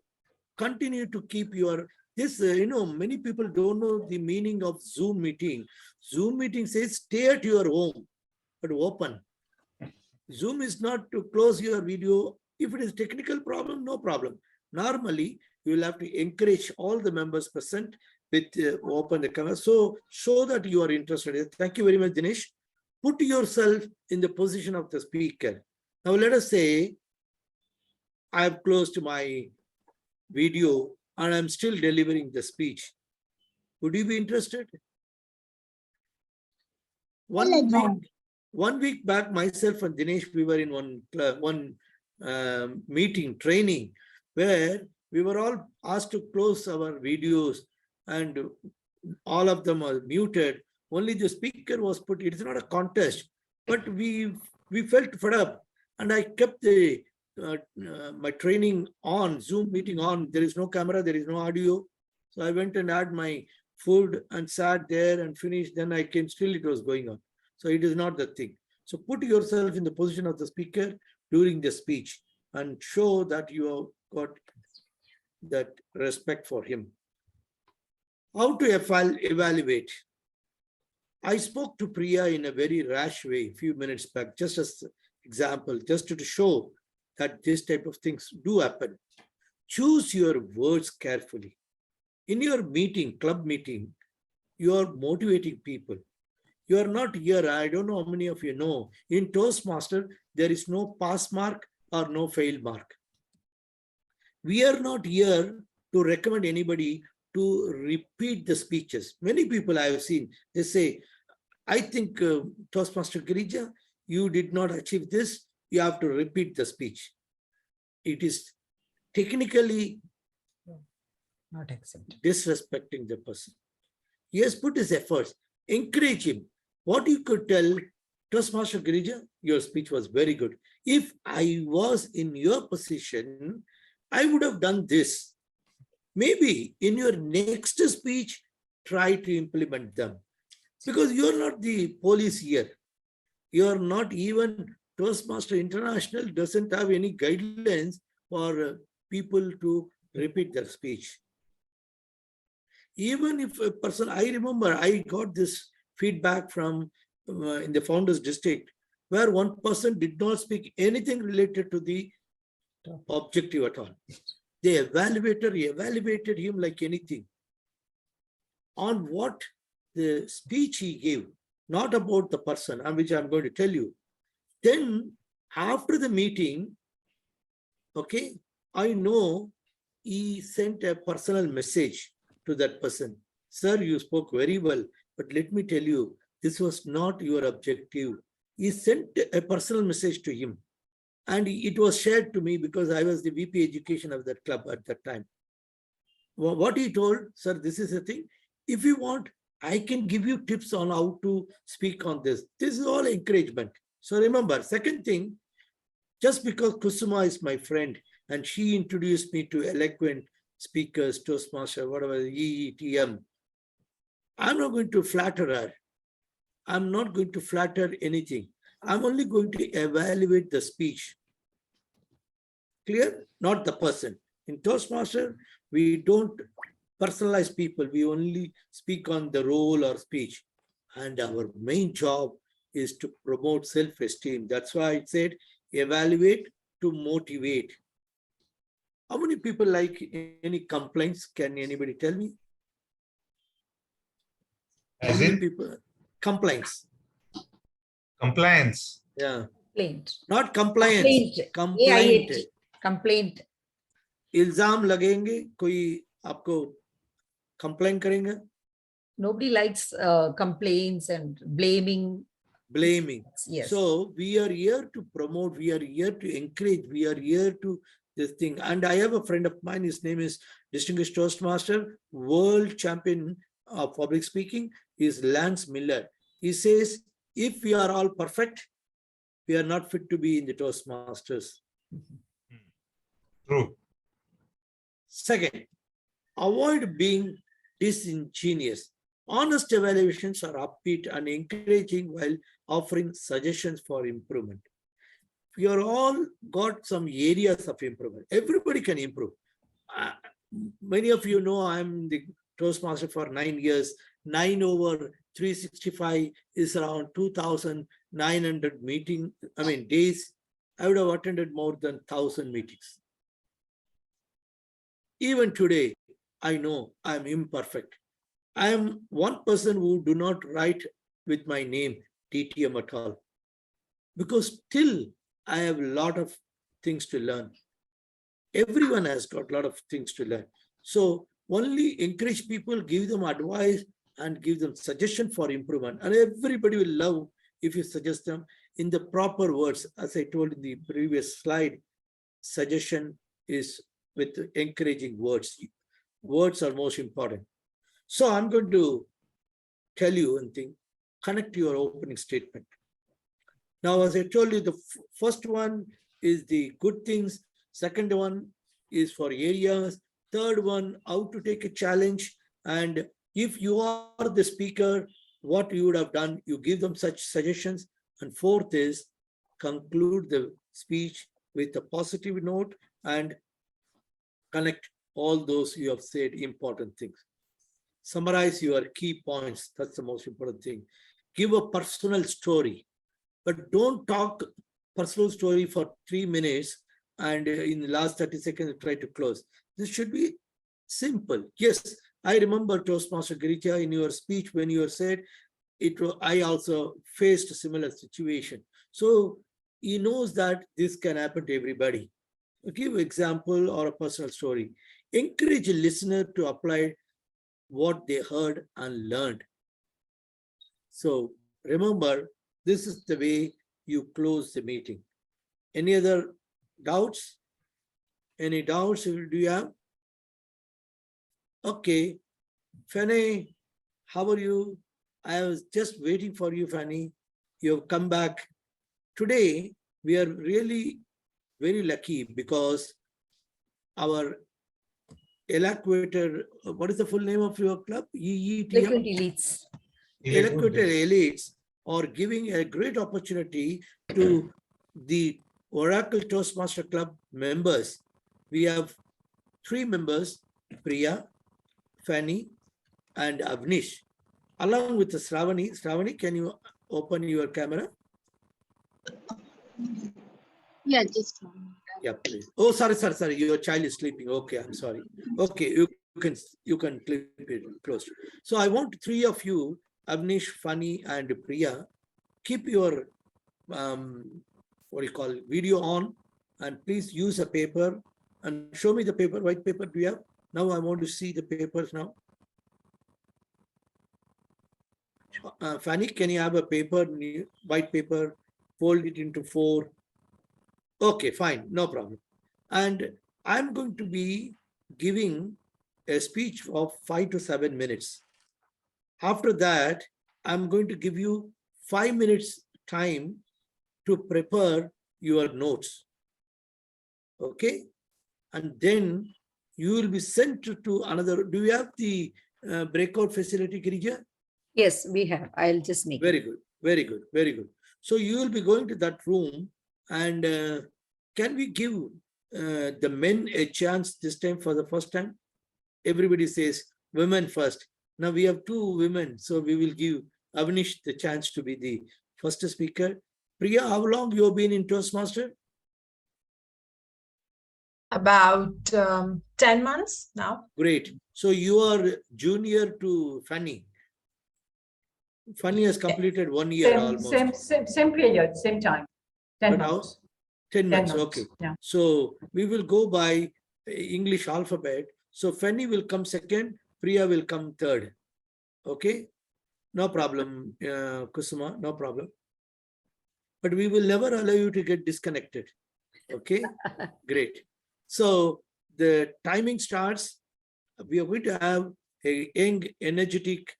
continue to keep your, this, many people don't know the meaning of Zoom meeting. Zoom meeting says stay at your home, but open. Zoom is not to close your video. If it is technical problem, no problem. Normally, you will have to encourage all the members present with open the camera. So show that you are interested. Thank you very much, Dinesh. Put yourself in the position of the speaker. Now let us say I have closed my video and I'm still delivering the speech. Would you be interested? One week back, myself and Dinesh, we were in one meeting, training, where we were all asked to close our videos and all of them are muted. Only the speaker was put. It's not a contest, but we felt fed up, and I kept the my training on, Zoom meeting on. There is no camera, there is no audio. So I went and had my food and sat there and finished. Then I came, still it was going on. So it is not the thing. So put yourself in the position of the speaker during the speech and show that you have got that respect for him. How to evaluate? I spoke to Priya in a very rash way a few minutes back, just as an example, just to show that this type of things do happen. Choose your words carefully. In your meeting, club meeting, you are motivating people. You are not here, I don't know how many of you know, in Toastmaster, there is no pass mark or no fail mark. We are not here to recommend anybody to repeat the speeches. Many people I have seen, they say, I think Toastmaster Girija, you did not achieve this, you have to repeat the speech. It is technically Not accepted. disrespecting the person. He has put his efforts, encourage him. What you could tell Toastmaster Girija, your speech was very good. If I was in your position, I would have done this. Maybe in your next speech, try to implement them. Because you're not the police here. You're not even Toastmaster International doesn't have any guidelines for people to repeat their speech. Even if a person, I remember I got this feedback from in the founders district where one person did not speak anything related to the objective at all. The evaluator evaluated him like anything on what the speech he gave, not about the person, which I'm going to tell you. Then after the meeting, okay, I know he sent a personal message to that person. Sir, you spoke very well, but let me tell you, this was not your objective. He sent a personal message to him. And it was shared to me because I was the VP education of that club at that time. What he told, sir, this is the thing. If you want, I can give you tips on how to speak on this. This is all encouragement. So remember, second thing, just because Kusuma is my friend and she introduced me to eloquent speakers, Toastmaster, whatever, EETM, I'm not going to flatter her. I'm not going to flatter anything. I'm only going to evaluate the speech. Clear? Not the person. In Toastmaster, we don't personalize people. We only speak on the role or speech. And our main job is to promote self-esteem. That's why I said evaluate to motivate. How many people like any complaints? Can anybody tell me? As How many in people? Complaints. compliance. Yeah. Complaint. Not compliance. Complaint. Complaint. AIH. Complaint. इल्जाम लगेंगे कोई आपको complain करेंगे. Nobody likes complaints and blaming. Blaming. Yes. So we are here to promote, we are here to encourage, we are here to this thing. And I have a friend of mine, his name is Distinguished Toastmaster, world champion of public speaking, is Lance Miller. He says, if we are all perfect, we are not fit to be in the Toastmasters. True. Second, avoid being disingenuous. Honest evaluations are upbeat and encouraging while offering suggestions for improvement. We are all got some areas of improvement. Everybody can improve. Many of you know I'm the Toastmaster for 9 years. 9 over 365 is around 2,900 days. I would have attended more than 1,000 meetings. Even today, I know I'm imperfect. I am one person who do not write with my name, TTM at all, because still I have a lot of things to learn. Everyone has got a lot of things to learn. So only encourage people, give them advice and give them suggestion for improvement. And everybody will love if you suggest them in the proper words. As I told in the previous slide, suggestion is with encouraging words. Words are most important. So I'm going to tell you one thing, connect your opening statement. Now, as I told you, the first one is the good things. Second one is for areas. Third one, how to take a challenge. And if you are the speaker, what you would have done, you give them such suggestions. And fourth is conclude the speech with a positive note and connect all those you have said important things. Summarize your key points. That's the most important thing. Give a personal story, but don't talk personal story for 3 minutes and in the last 30 seconds try to close. This should be simple. Yes, I remember Toastmaster Giricha in your speech when you said it. I also faced a similar situation. So he knows that this can happen to everybody. Give example or a personal story. Encourage a listener to apply what they heard and learned. So remember, this is the way you close the meeting. Any other doubts? Any doubts do you have? Okay. Fanny, how are you? I was just waiting for you, Fanny. You have come back. Today, we are really very lucky because our eloquator, what is the full name of your club? EETM? Eloquent elites. Eloquator elites are giving a great opportunity to the Oracle Toastmaster Club members. We have 3 members, Priya, Fanny, and Avnish, along with the Sravani. Sravani, can you open your camera? Yeah, just one minute. Yeah, please. Oh, sorry. Your child is sleeping. Okay, I'm sorry. Okay, you can clip it close. So I want 3 of you, Avnish, Fanny, and Priya, keep your video on, and please use a paper and show me the paper. White paper do you have? Now I want to see the papers now. Fanny, can you have a paper, white paper, fold it into 4? Okay, fine, no problem. And I'm going to be giving a speech of 5 to 7 minutes. After that, I'm going to give you 5 minutes time to prepare your notes. Okay? And then you will be sent to another. Do you have the breakout facility, Girija? Yes, we have. I'll just make Very it. good, very good, very good. So you will be going to that room, and can we give the men a chance this time for the first time? Everybody says women first. Now we have 2 women, so we will give Avnish the chance to be the first speaker. Priya, how long you have been in Toastmaster? About 10 months now. Great. So you are junior to Fanny. Fanny has completed 1 year almost. Same period, same time. 10 But how? months. 10 months, 10 months, okay. yeah. So we will go by English alphabet. So Fanny will come second, Priya will come third. Okay? No problem, Kusuma, no problem. But we will never allow you to get disconnected. Okay? Great. So the timing starts. We are going to have a young, energetic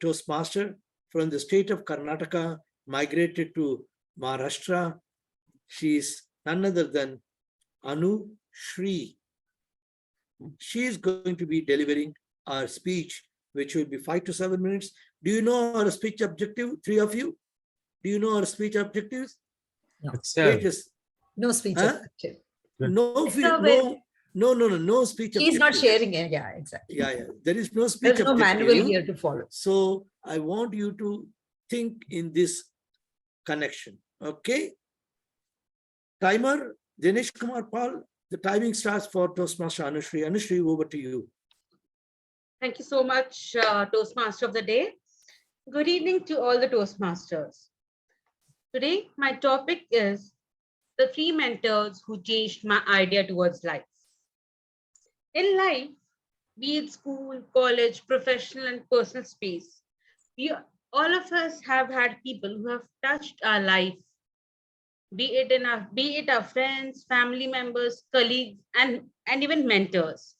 Toastmaster from the state of Karnataka, migrated to Maharashtra. She is none other than Anu Shri. She is going to be delivering our speech, which will be 5 to 7 minutes. Do you know our speech objective, 3 of you? Do you know our speech objectives? Excel. No speech. Huh? objective. No speech He's not objectives. sharing it. Yeah, exactly. Yeah. There is no speech There's no objective. manual here to follow. So I want you to think in this connection. Okay. Timer, Dinesh Kumar Pal, the timing starts for Toastmaster Anushri. Anushri, over to you. Thank you so much, Toastmaster of the day. Good evening to all the Toastmasters. Today, my topic is the 3 mentors who changed my idea towards life. In life, be it school, college, professional and personal space, all of us have had people who have touched our life, be it our friends, family members, colleagues, and even mentors.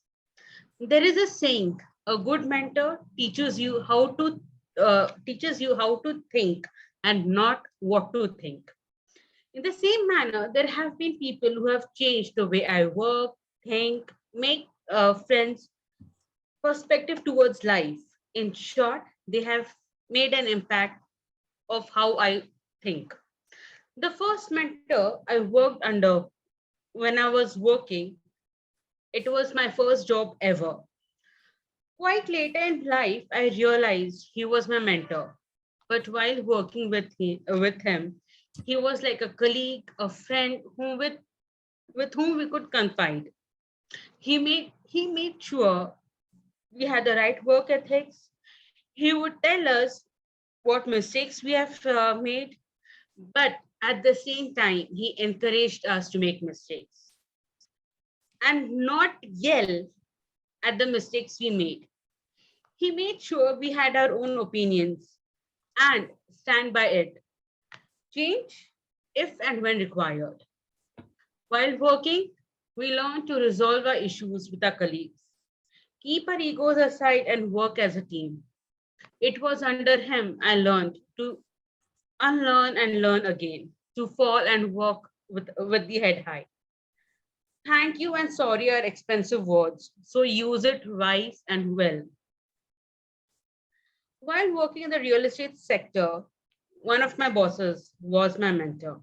There is a saying: a good mentor teaches you how to think and not what to think. In the same manner, there have been people who have changed the way I work, think, make friends, perspective towards life. In short, they have made an impact of how I think. The first mentor I worked under when I was working, it was my first job ever. Quite later in life, I realized he was my mentor. But while working with him, he was like a colleague, a friend with whom we could confide. He made sure we had the right work ethics. He would tell us what mistakes we have made, but at the same time, he encouraged us to make mistakes and not yell at the mistakes we made. He made sure we had our own opinions and stand by it. Change if and when required. While working, we learn to resolve our issues with our colleagues, keep our egos aside and work as a team. It was under him I learned to unlearn and learn again, to fall and walk with the head high. Thank you and sorry are expensive words, so use it wise and well. While working in the real estate sector, one of my bosses was my mentor.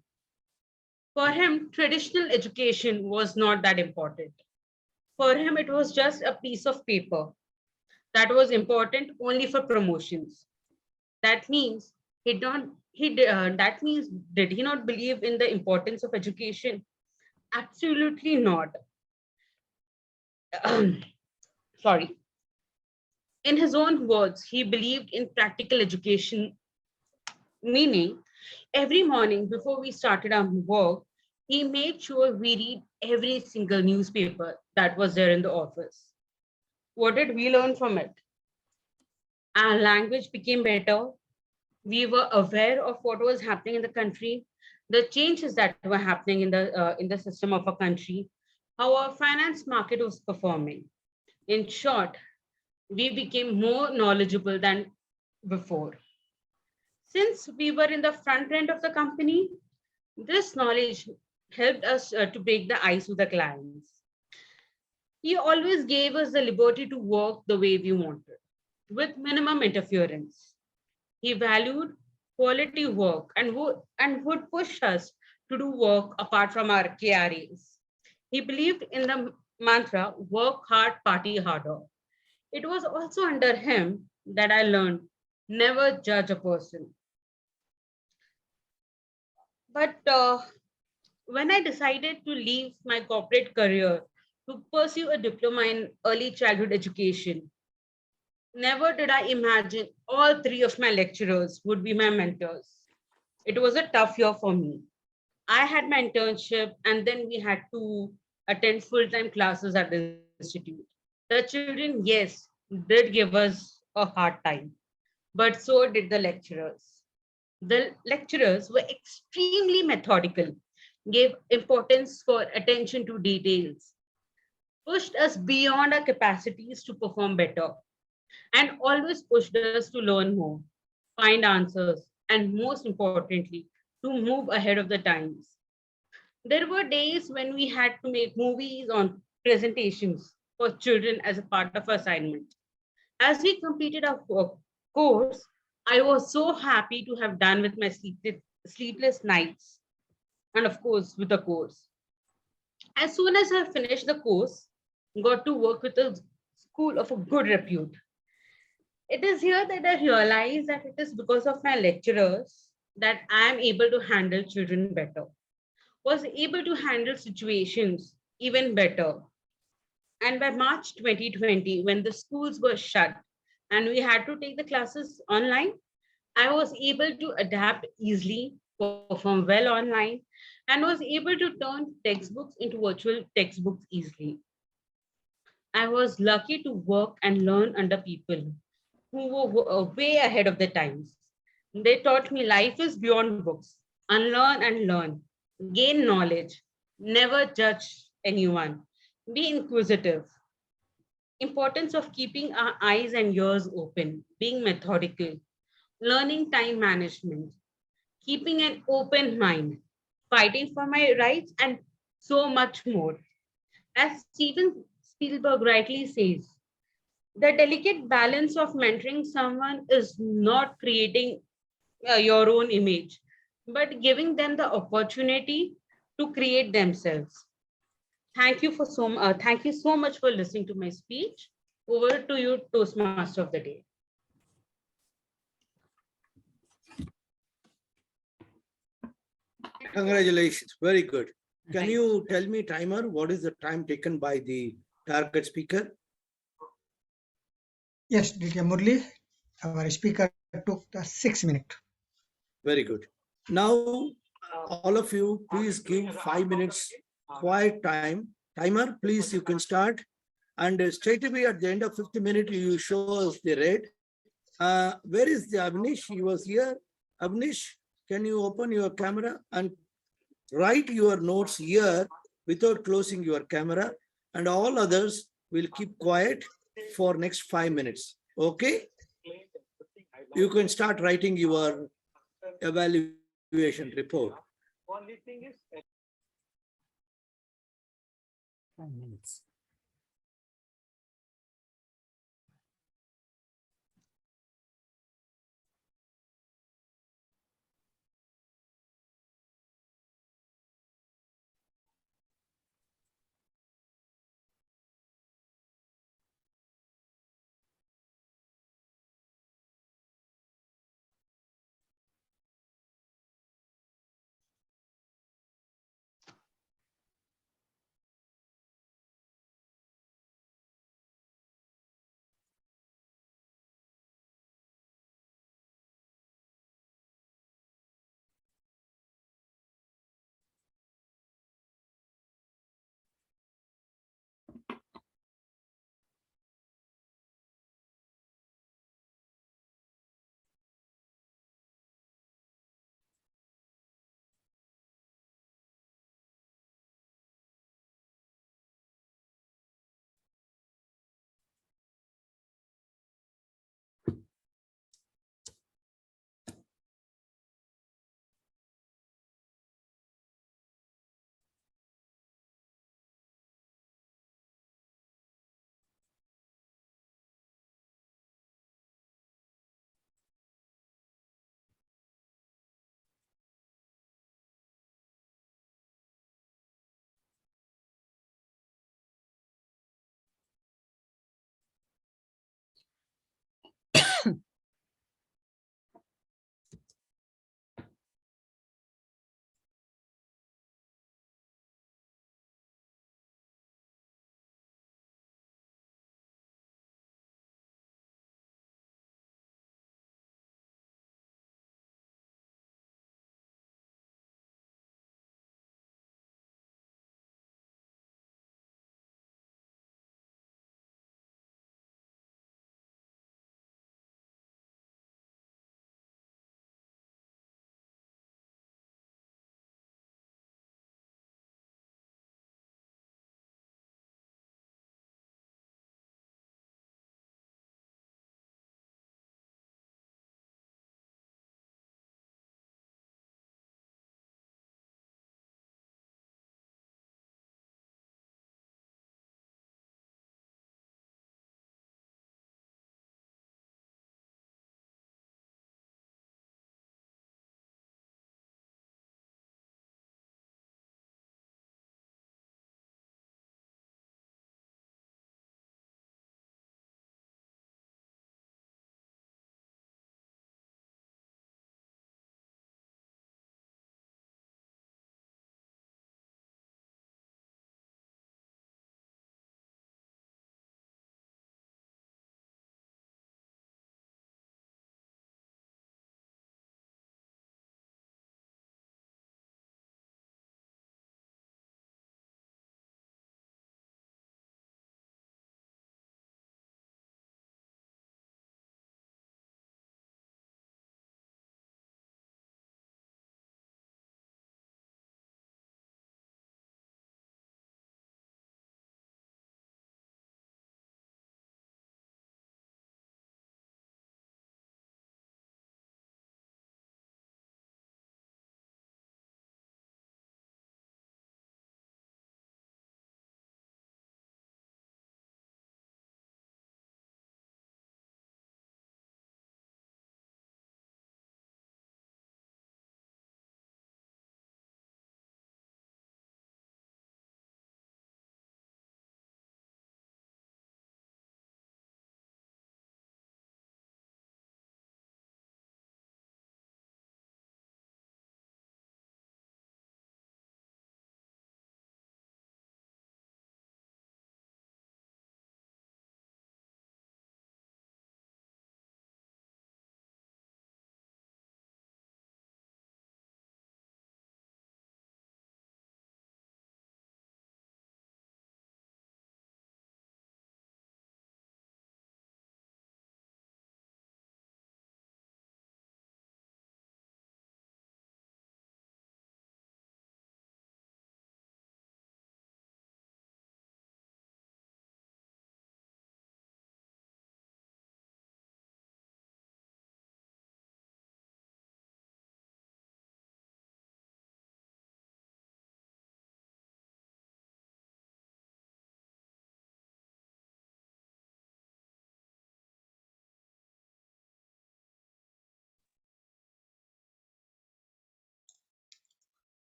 For him, traditional education was not that important. For him, it was just a piece of paper that was important only for promotions. That means that means did he not believe in the importance of education? Absolutely not. Sorry. In his own words, he believed in practical education, meaning every morning before we started our work, he made sure we read every single newspaper that was there in the office. What did we learn from it? Our language became better, We were aware of what was happening in the country, the changes that were happening in the system of a country, how our finance market was performing. In short, we became more knowledgeable than before. Since we were in the front end of the company, this knowledge helped us to break the ice with the clients. He always gave us the liberty to work the way we wanted, with minimum interference. He valued quality work and would push us to do work apart from our KRAs. He believed in the mantra work hard, party harder. It was also under him that I learned never judge a person. But when I decided to leave my corporate career to pursue a diploma in early childhood education, never did I imagine all three of my lecturers would be my mentors. It was a tough year for me. I had my internship, and then we had to attend full-time classes at the institute. The children, yes, did give us a hard time, but so did the lecturers. The lecturers were extremely methodical, gave importance for attention to details, pushed us beyond our capacities to perform better, and always pushed us to learn more, find answers, and most importantly, to move ahead of the times. There were days when we had to make movies on presentations for children as a part of our assignment. As we completed our course, I was so happy to have done with my sleepless nights and, of course, with the course. As soon as I finished the course, got to work with a school of a good repute. It is here that I realize that it is because of my lecturers that I am able to handle children better, was able to handle situations even better. And by March 2020, when the schools were shut and we had to take the classes online, I was able to adapt easily, perform well online, and was able to turn textbooks into virtual textbooks easily. I was lucky to work and learn under people who were way ahead of the times. They taught me life is beyond books. Unlearn and learn. Gain knowledge. Never judge anyone. Be inquisitive. Importance of keeping our eyes and ears open. Being methodical. Learning time management. Keeping an open mind. Fighting for my rights and so much more. As Steven Spielberg rightly says, the delicate balance of mentoring someone is not creating your own image, but giving them the opportunity to create themselves. Thank you so much for listening to my speech. Over to you, Toastmaster of the day. Congratulations. Very good. Can you tell me, timer, what is the time taken by the target speaker? Yes, DK Murali, our speaker took the 6 minutes. Very good. Now, all of you, please give 5 minutes quiet time. Timer, please, you can start. And straight away at the end of 50 minutes, you show us the red. Where is the Avnish? He was here. Avnish, can you open your camera and write your notes here without closing your camera, and all others will keep quiet for next 5 minutes. Okay? You can start writing your evaluation report. 5 minutes.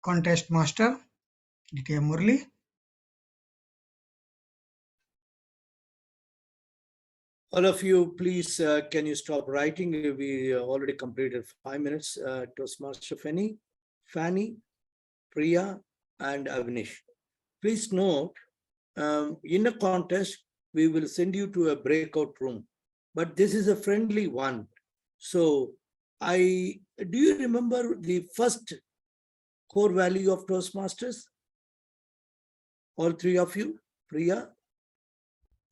contest master, DK Murali. All of you, please, can you stop writing? We already completed 5 minutes. Toastmaster Fanny, Priya, and Avnish. Please note, in a contest, we will send you to a breakout room, but this is a friendly one. So do you remember the first core value of Toastmasters? All three of you, Priya,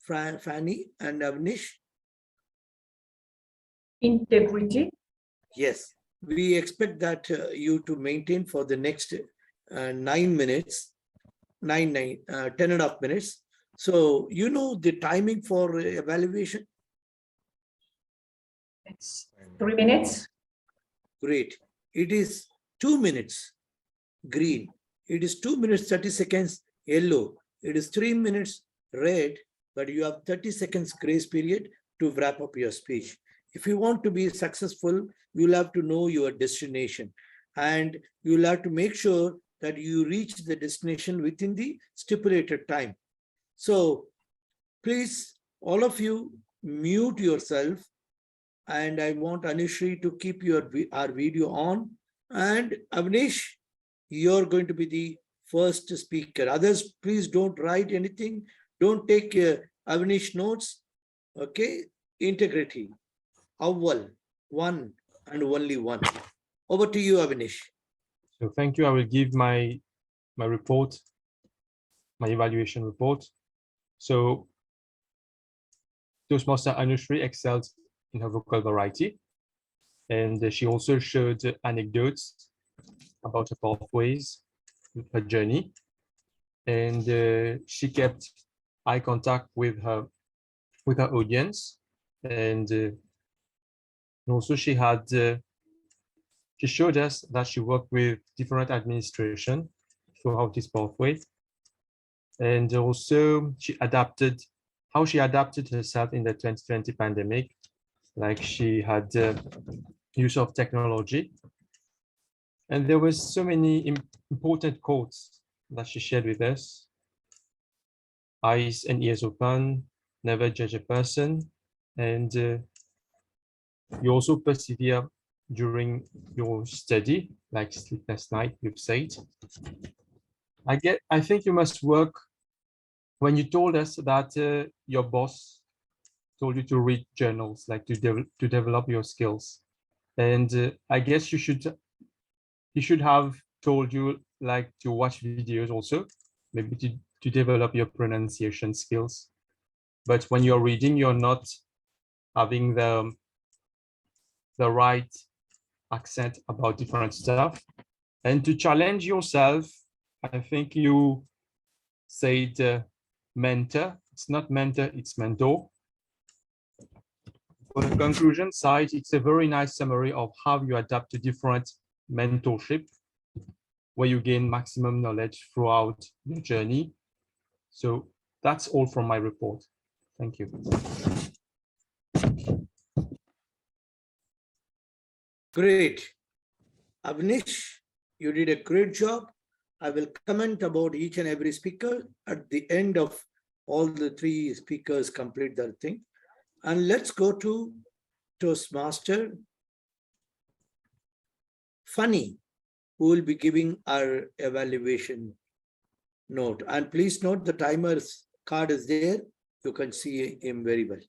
Fanny, and Avnish? Integrity. Yes, we expect that you to maintain for the next 9 minutes, 10.5 minutes. So you know the timing for evaluation? It's 3 minutes. Great. It is 2 minutes, green. It is 2 minutes, 30 seconds, yellow. It is 3 minutes, red, but you have 30 seconds grace period to wrap up your speech. If you want to be successful, you'll have to know your destination, and you'll have to make sure that you reach the destination within the stipulated time. So please, all of you, mute yourself, and I want Anushri to keep our video on. And Avnish, you're going to be the first speaker. Others, please don't write anything. Don't take Avnish notes. Okay, integrity. Awwal, one and only one. Over to you, Avnish. So thank you. I will give my report, my evaluation report. So Toastmaster Anushri excelled in her vocal variety, and she also showed anecdotes about her pathways, her journey, and she kept eye contact with her audience, and also she showed us that she worked with different administration throughout this pathway, and also she adapted herself in the 2020 pandemic, like she had use of technology. And there was so many important quotes that she shared with us. Eyes and ears open, never judge a person, and you also persevere during your study, like sleepless night, you've said. I think you must work. When you told us that your boss told you to read journals, like to develop your skills, and I guess he should have told you like to watch videos also, maybe to develop your pronunciation skills. But when you're reading, you're not having the right accent about different stuff. And to challenge yourself, I think you said mentor. It's not mentor, it's mentor. For the conclusion side, it's a very nice summary of how you adapt to different mentorship, where you gain maximum knowledge throughout your journey. So that's all from my report. Thank you. Great. Avnish, you did a great job. I will comment about each and every speaker at the end of all the three speakers complete their thing. And let's go to Toastmaster Fanny, who will be giving our evaluation note. And please note the timer's card is there. You can see him very well.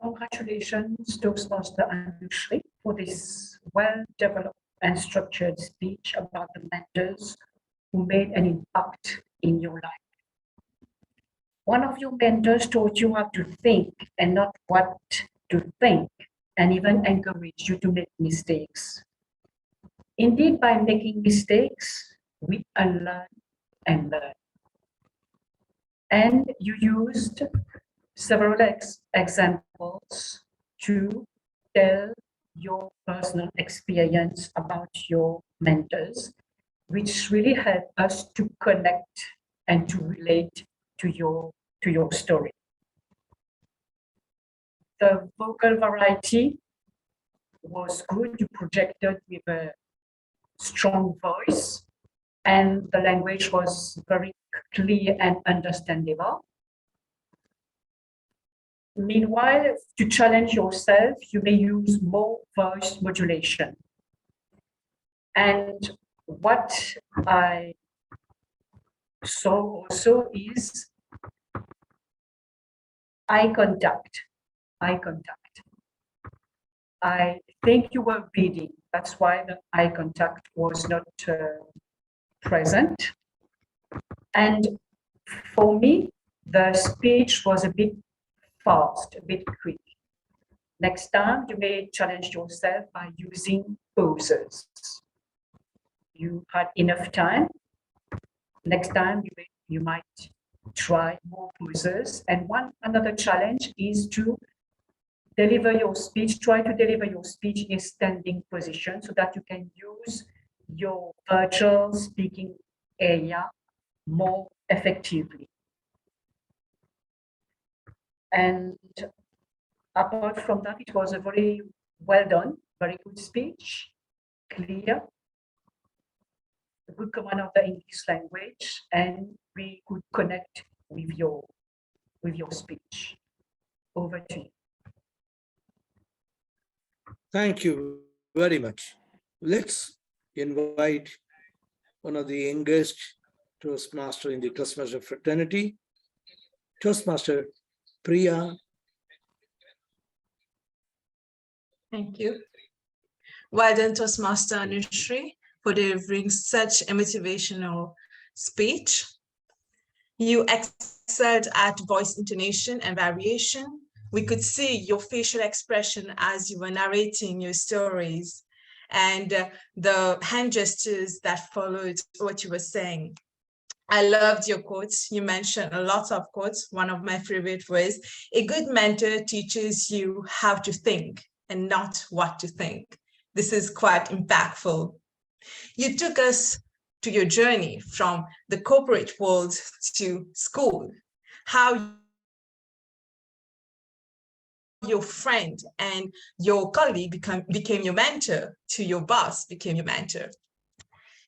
Congratulations, Toastmaster Anushri, for this well-developed and structured speech about the mentors who made an impact in your life. One of your mentors taught you how to think and not what to think, and even encouraged you to make mistakes. Indeed, by making mistakes, we unlearn and learn. And you used several examples to tell your personal experience about your mentors, which really help us to connect and to relate to your story. The vocal variety was good. You projected with a strong voice, and the language was very clear and understandable. Meanwhile, to challenge yourself, you may use more voice modulation. And what I saw also is eye contact. Eye contact. I think you were reading. That's why the eye contact was not present. And for me, the speech was a bit fast, a bit quick. Next time, you may challenge yourself by using pauses. You had enough time. Next time, you might try more pauses. And another challenge is to deliver your speech, try to deliver your speech in a standing position so that you can use your virtual speaking area more effectively. And apart from that, it was a very well done, very good speech, clear, a good command of the English language, and we could connect with your speech. Over to you. Thank you very much. Let's invite one of the youngest Toastmaster in the Toastmaster fraternity, Toastmaster Priya. Thank you. Well done, Toastmaster Anushri, for delivering such a motivational speech. You excelled at voice intonation and variation. We could see your facial expression as you were narrating your stories and the hand gestures that followed what you were saying. I loved your quotes. You mentioned a lot of quotes. One of my favorite was, a good mentor teaches you how to think and not what to think. This is quite impactful. You took us to your journey from the corporate world to school, how your friend and your colleague became your mentor, to your boss became your mentor.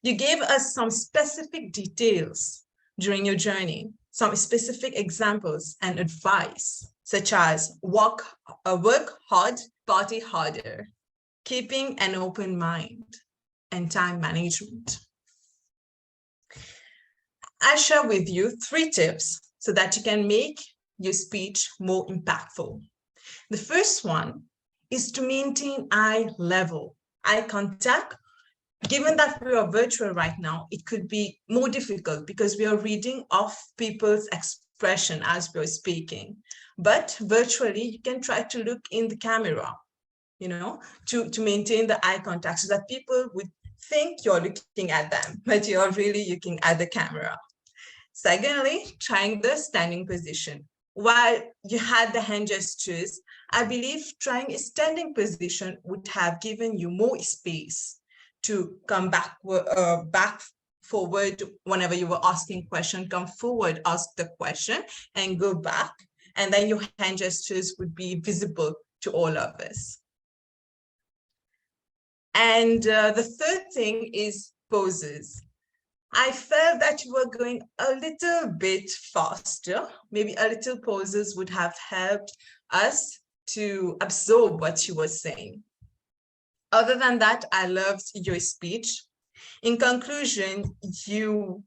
You gave us some specific details during your journey, some specific examples and advice, such as work hard, party harder, keeping an open mind, and time management. I share with you 3 tips so that you can make your speech more impactful. The first one is to maintain eye level, eye contact. Given that we are virtual right now, it could be more difficult because we are reading off people's expression as we're speaking. But virtually, you can try to look in the camera, to maintain the eye contact so that people would think you're looking at them, but you're really looking at the camera. Secondly, trying the standing position. While you had the hand gestures, I believe trying a standing position would have given you more space to come back forward whenever you were asking question, come forward, ask the question, and go back. And then your hand gestures would be visible to all of us. And the third thing is poses. I felt that you were going a little bit faster. Maybe a little pauses would have helped us to absorb what you were saying. Other than that, I loved your speech. In conclusion, you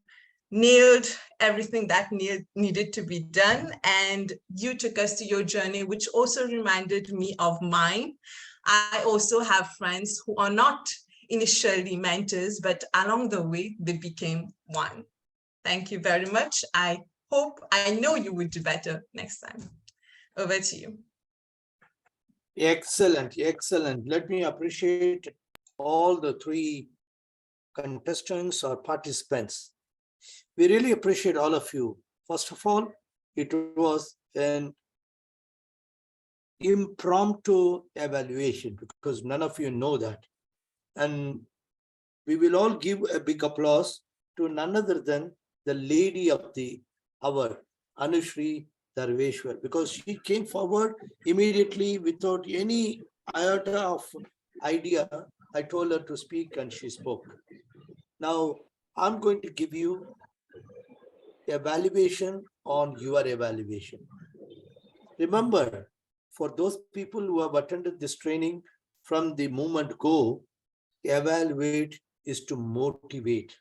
nailed everything that needed to be done, and you took us to your journey, which also reminded me of mine. I also have friends who are not initially mentors, but along the way, they became one. Thank you very much. I know you will do better next time. Over to you. Excellent, excellent. Let me appreciate all the 3 contestants or participants. We really appreciate all of you. First of all, it was an impromptu evaluation because none of you know that. And we will all give a big applause to none other than the lady of the hour, Anushri Darveshwar, because she came forward immediately without any iota of idea, I told her to speak and she spoke. Now, I'm going to give you evaluation on your evaluation. Remember, for those people who have attended this training from the moment go, evaluate is to motivate.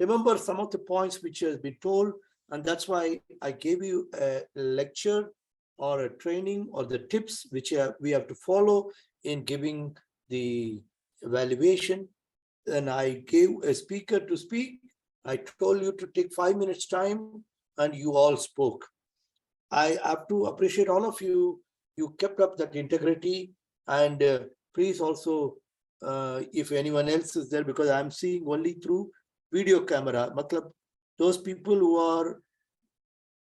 Remember some of the points which has been told, and that's why I gave you a lecture or a training or the tips which we have to follow in giving the evaluation. And I gave a speaker to speak. I told you to take 5 minutes time and you all spoke. I have to appreciate all of you. You kept up that integrity, and please also, if anyone else is there, because I'm seeing only through video camera. Matlab, those people who are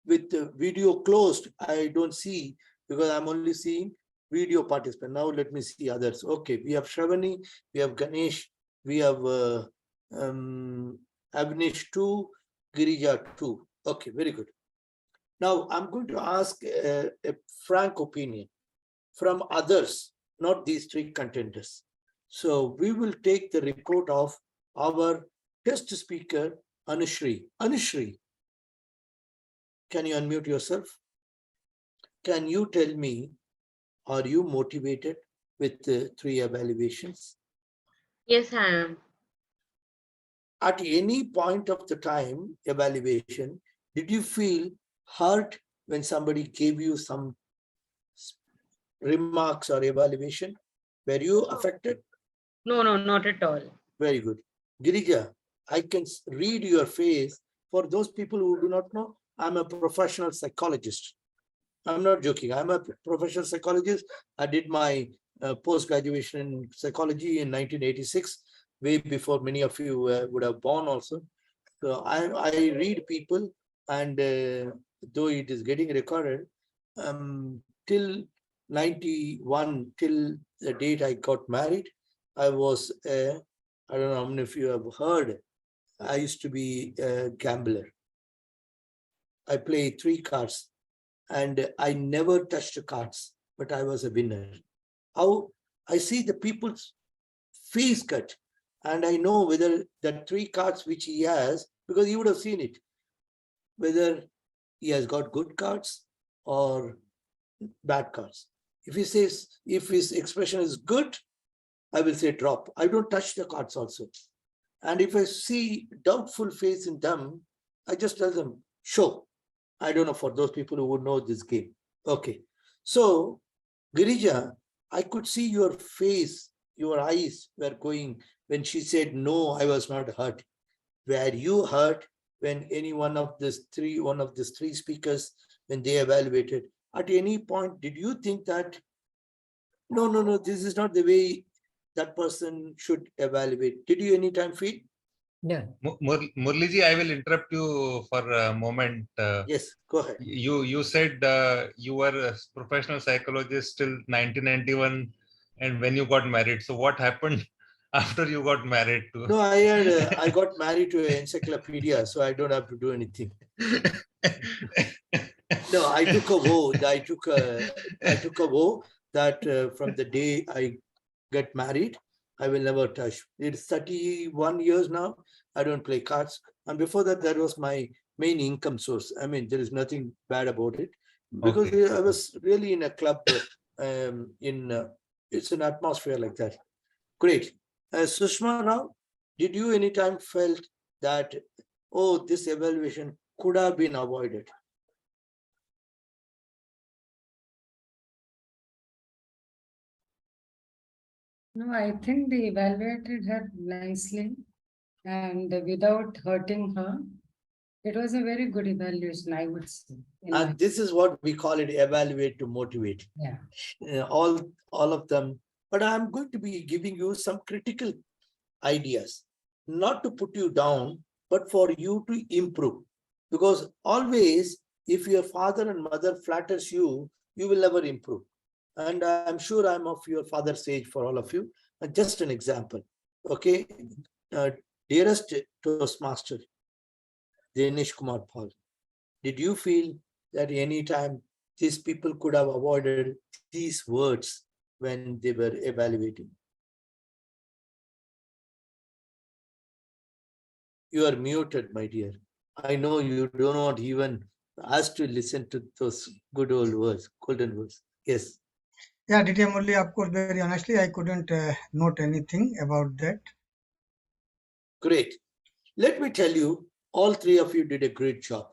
with the video closed, I don't see, because I'm only seeing video participant. Now let me see others. Okay, we have Shravani, we have Ganesh, we have Avnish 2, Girija 2. Okay, very good. Now I'm going to ask a frank opinion from others, not these three contenders. So we will take the report of our test speaker, Anushri. Anushri, can you unmute yourself? Can you tell me, are you motivated with the 3 evaluations? Yes, I am. At any point of the time evaluation, did you feel hurt when somebody gave you some remarks or evaluation? Were you affected? No, not at all. Very good. Girija, I can read your face. For those people who do not know, I'm a professional psychologist. I'm not joking. I'm a professional psychologist. I did my post-graduation in psychology in 1986, way before many of you would have born also. So I read people, and though it is getting recorded, till 91, till the date I got married, I was, I don't know how many of you have heard, I used to be a gambler. I play 3 cards, and I never touched the cards, but I was a winner. How I see the people's face cut, and I know whether the 3 cards which he has, because he would have seen it, whether he has got good cards or bad cards. If he says, if his expression is good, I will say drop. I don't touch the cards also. And if I see doubtful face in them, I just tell them, show. I don't know, for those people who would know this game. Okay. So, Girija, I could see your face, your eyes were going when she said, no, I was not hurt. Were you hurt when any one of these 3 speakers, when they evaluated? At any point, did you think that, no, this is not the way that person should evaluate? Did you anytime feel? No. Muraliji, I will interrupt you for a moment. Yes, go ahead. You said you were a professional psychologist till 1991, and when you got married. So what happened after you got married to? No, I had I got married to an encyclopedia, so I don't have to do anything. No, I took a vow. I took a vow that from the day I get married, I will never touch. It's 31 years now. I don't play cards. And before that, that was my main income source. I mean, there is nothing bad about it, because Okay. I was really in a club. It's an atmosphere like that. Great. Sushma, now, did you anytime felt that, oh, this evaluation could have been avoided? No, I think they evaluated her nicely and without hurting her. It was a very good evaluation, I would say. And this is what we call it, evaluate to motivate. Yeah. All of them. But I'm going to be giving you some critical ideas, not to put you down, but for you to improve. Because always, if your father and mother flatters you, you will never improve. And I'm sure I'm of your father's age for all of you. Just an example. Okay. Dearest Toastmaster, Dinesh Kumar Paul, did you feel that any time these people could have avoided these words when they were evaluating? You are muted, my dear. I know you do not even ask to listen to those good old words, golden words. Yes. Yeah, DT Murali, of course, very honestly, I couldn't note anything about that. Great. Let me tell you, all three of you did a great job.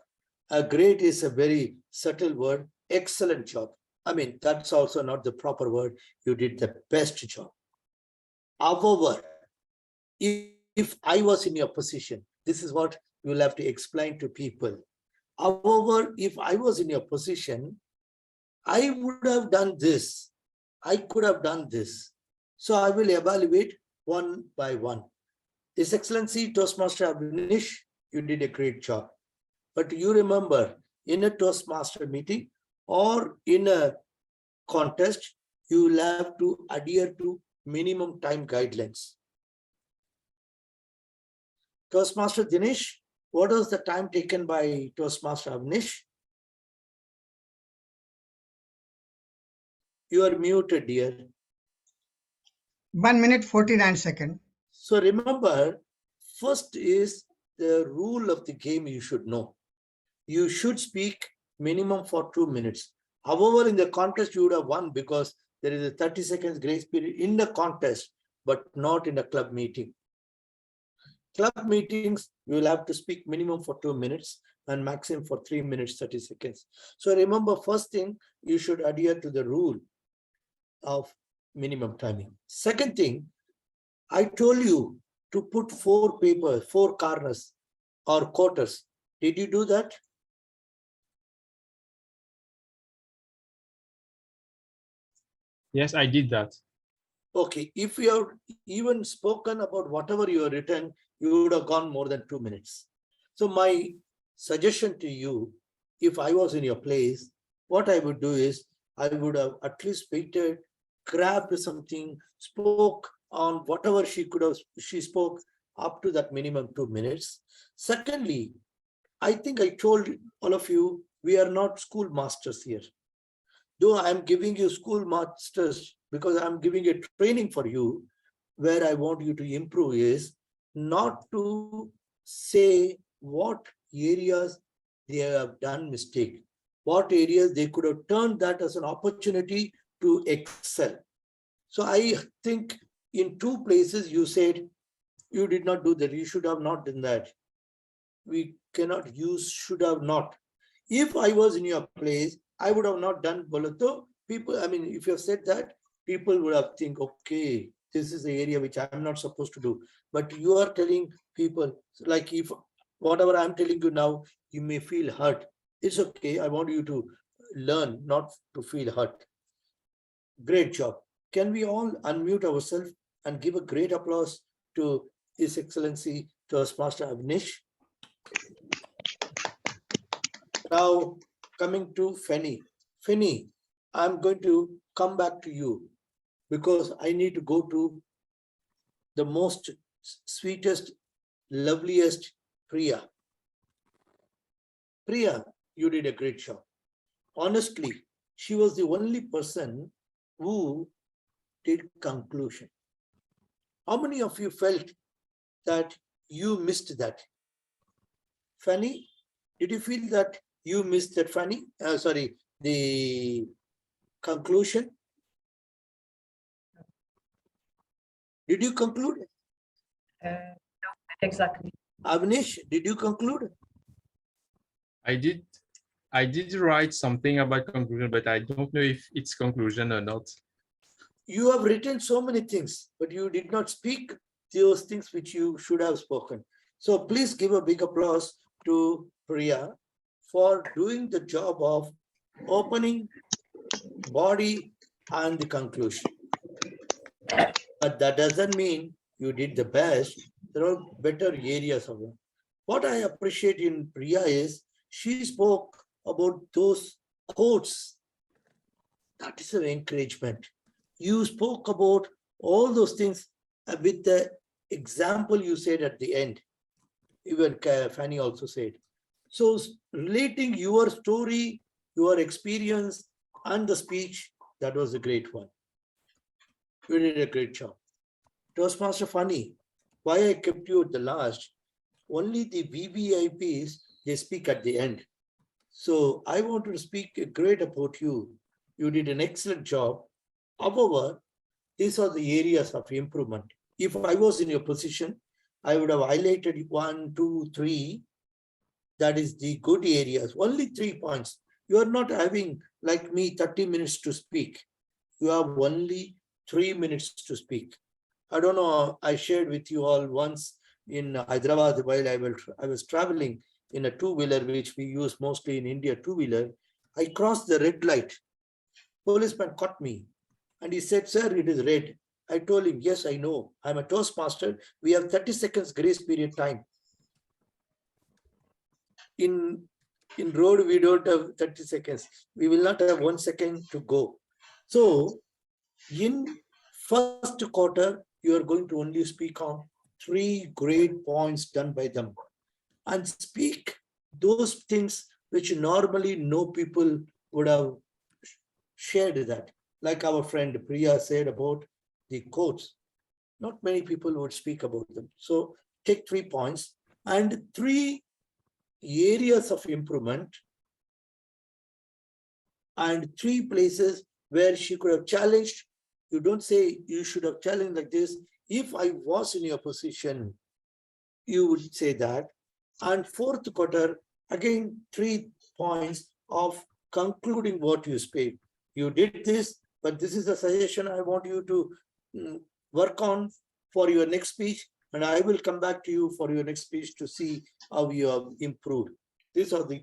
A great is a very subtle word. Excellent job. I mean, that's also not the proper word. You did the best job. However, if I was in your position, this is what you will have to explain to people. However, if I was in your position, I would have done this. I could have done this. So I will evaluate one by one. His Excellency Toastmaster Dinesh, you did a great job. But you remember, in a Toastmaster meeting or in a contest, you will have to adhere to minimum time guidelines. Toastmaster Dinesh, what was the time taken by Toastmaster Avnish? You are muted, dear. 1 minute 49 seconds. So remember, first is the rule of the game you should know. You should speak minimum for 2 minutes. However, in the contest, you would have won because there is a 30 seconds grace period in the contest, but not in a club meeting. Club meetings, you will have to speak minimum for 2 minutes and maximum for 3 minutes, 30 seconds. So remember, first thing, you should adhere to the rule of minimum timing. Second thing, I told you to put 4 papers, 4 corners or quarters. Did you do that? Yes, I did that. Okay, if you have even spoken about whatever you have written, you would have gone more than 2 minutes. So my suggestion to you, if I was in your place, what I would do is I would have at least waited, grabbed something, spoke on whatever she spoke up to that minimum 2 minutes. Secondly, I think I told all of you, we are not school masters here. Though I'm giving you school masters because I'm giving a training for you, where I want you to improve is not to say what areas they have done mistake, what areas they could have turned that as an opportunity to excel. So I think in 2 places you said you did not do that, you should have not done that. We cannot use should have not. If I was in your place, I would have not done Bolato. People, I mean, if you have said that, people would have think, okay, this is the area which I'm not supposed to do. But you are telling people, like if whatever I'm telling you now, you may feel hurt. It's okay. I want you to learn, not to feel hurt. Great job. Can we all unmute ourselves and give a great applause to His Excellency Toastmaster Avnish? Now, coming to Fanny. Fanny, I'm going to come back to you because I need to go to the most sweetest, loveliest Priya. Priya, you did a great job. Honestly, she was the only person who did conclusion. How many of you felt that you missed that? Fanny, did you feel that you missed that, Fanny? Sorry, the conclusion. Did you conclude? No, exactly. Avnish, did you conclude? I did write something about conclusion, but I don't know if it's conclusion or not. You have written so many things, but you did not speak those things which you should have spoken. So please give a big applause to Priya for doing the job of opening, body, and the conclusion. But that doesn't mean you did the best. There are better areas of it. What I appreciate in Priya is she spoke about those quotes. That is an encouragement. You spoke about all those things with the example you said at the end. Even Fanny also said. So relating your story, your experience, and the speech, that was a great one. You did a great job. Toastmaster Fanny, why I kept you at the last, only the VVIPs, they speak at the end. So I want to speak great about you. You did an excellent job. However, these are the areas of improvement. If I was in your position, I would have highlighted 1, 2, 3. That is the good areas. Only 3 points. You are not having, like me, 30 minutes to speak. You have only 3 minutes to speak. I don't know, I shared with you all once in Hyderabad while I was traveling in a two-wheeler, which we use mostly in India, two-wheeler. I crossed the red light. Policeman caught me and he said, sir, it is red. I told him, yes, I know. I'm a Toastmaster. We have 30 seconds grace period time. In road, we don't have 30 seconds. We will not have 1 second to go. So in first quarter, you are going to only speak on 3 great points done by them and speak those things which normally no people would have shared that. Like our friend Priya said about the quotes, not many people would speak about them. So take 3 points and 3 areas of improvement and 3 places where she could have challenged. You don't say you should have challenged like this. If I was in your position, you would say that. And fourth quarter, again, 3 points of concluding what you speak. You did this, but this is a suggestion I want you to work on for your next speech. And I will come back to you for your next speech to see how you have improved. These are the,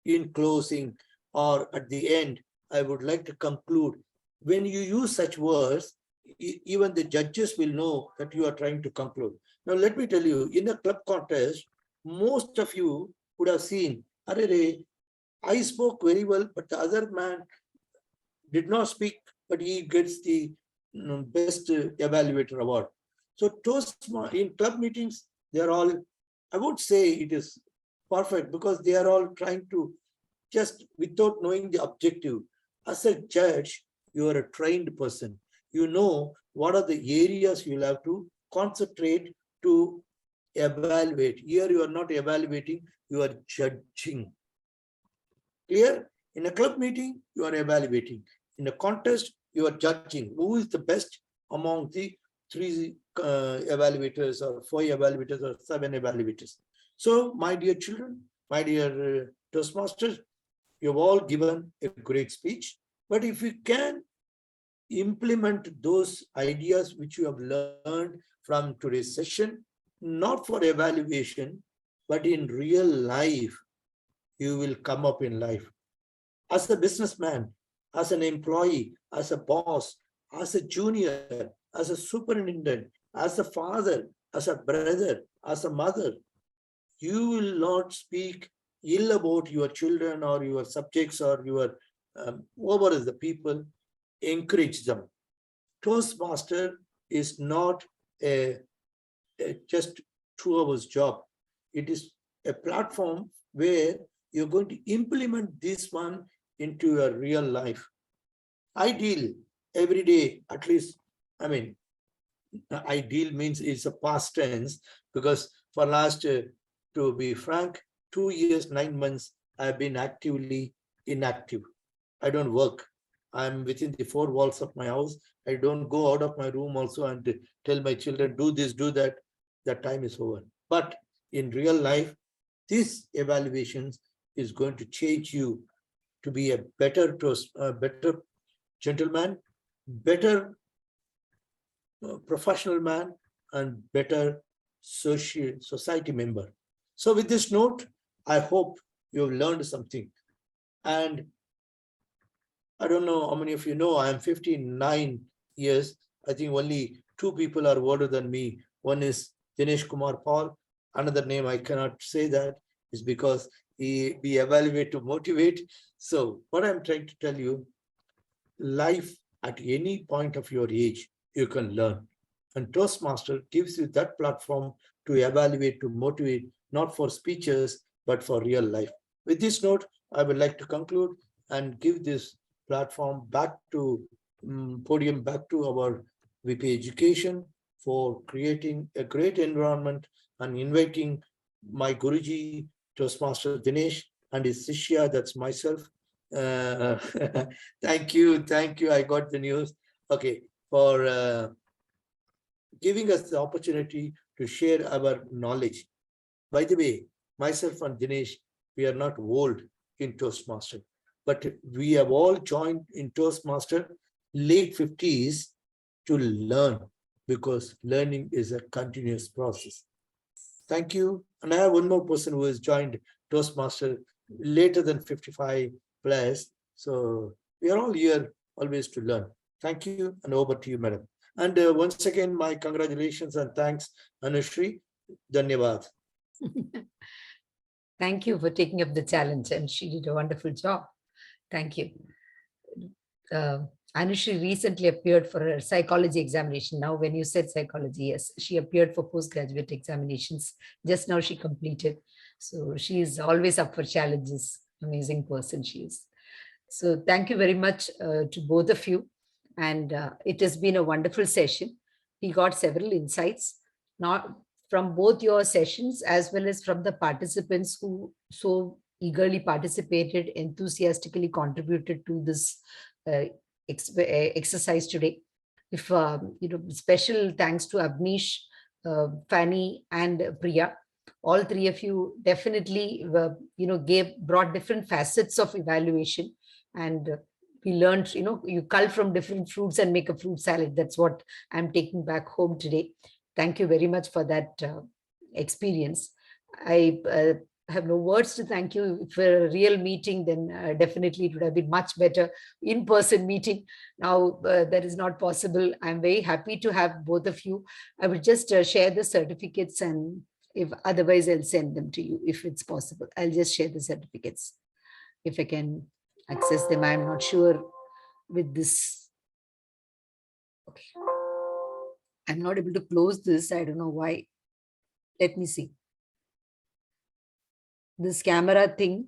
in closing or at the end, I would like to conclude. When you use such words, even the judges will know that you are trying to conclude. Now, let me tell you, in a club contest, most of you would have seen, I spoke very well, but the other man did not speak, but he gets the best evaluator award. So in club meetings, they are all, I would say it is perfect because they are all trying to just without knowing the objective. As a judge, you are a trained person. You know what are the areas you'll have to concentrate to evaluate. Here you are not evaluating, you are judging. Clear? In a club meeting, you are evaluating. In a contest, you are judging who is the best among the 3 evaluators or 4 evaluators or 7 evaluators. So, my dear children, my dear Toastmasters, you've all given a great speech. But if you can implement those ideas which you have learned from today's session, not for evaluation, but in real life, you will come up in life. As a businessman, as an employee, as a boss, as a junior, as a superintendent, as a father, as a brother, as a mother, you will not speak ill about your children or your subjects or your whoever is the people. Encourage them. Toastmaster is not a just 2 hours job. It is a platform where you're going to implement this one into your real life. I deal every day, at least, ideal means it's a past tense because for last, to be frank, 2 years, 9 months, I've been actively inactive. I don't work. I'm within the 4 walls of my house. I don't go out of my room also and tell my children, do this, do that. That time is over. But in real life, this evaluations is going to change you to be a better gentleman, better professional man, and better society member. So with this note, I hope you have learned something. And I don't know how many of you know, I am 59 years. I think only 2 people are older than me. One is Dinesh Kumar Paul. Another name I cannot say that is because we evaluate to motivate. So what I'm trying to tell you, life at any point of your age, you can learn. And Toastmaster gives you that platform to evaluate, to motivate, not for speeches, but for real life. With this note, I would like to conclude and give this platform back to podium back to our VP Education for creating a great environment and inviting my Guruji, Toastmaster Dinesh, and his Sishya, that's myself. Thank you. I got the news. Okay, for giving us the opportunity to share our knowledge. By the way, myself and Dinesh, we are not old in Toastmaster, but we have all joined in Toastmaster late 50s to learn, because learning is a continuous process. Thank you. And I have one more person who has joined Toastmaster later than 55 plus. So we are all here always to learn. Thank you, and over to you, madam. And once again, my congratulations and thanks, Anushri. Dhanyavad. Thank you for taking up the challenge, and she did a wonderful job. Thank you. Anushri recently appeared for her psychology examination. Now, when you said psychology, yes, she appeared for postgraduate examinations. Just now she completed. So she is always up for challenges. Amazing person she is. So thank you very much to both of you. And it has been a wonderful session. We got several insights, not from both your sessions as well as from the participants who so eagerly participated, enthusiastically contributed to this exercise today. If special thanks to Avnish, Fanny, and Priya. All three of you definitely brought different facets of evaluation, and we learned, you cull from different fruits and make a fruit salad. That's what I'm taking back home today. Thank you very much for that experience. I have no words to thank you. For a real meeting, then definitely it would have been much better in-person meeting. Now that is not possible. I'm very happy to have both of you. I will just share the certificates, and if otherwise I'll send them to you if it's possible. I'll just share the certificates if I can access them. I'm not sure with this. Okay. I'm not able to close this. I don't know why. Let me see. This camera thing.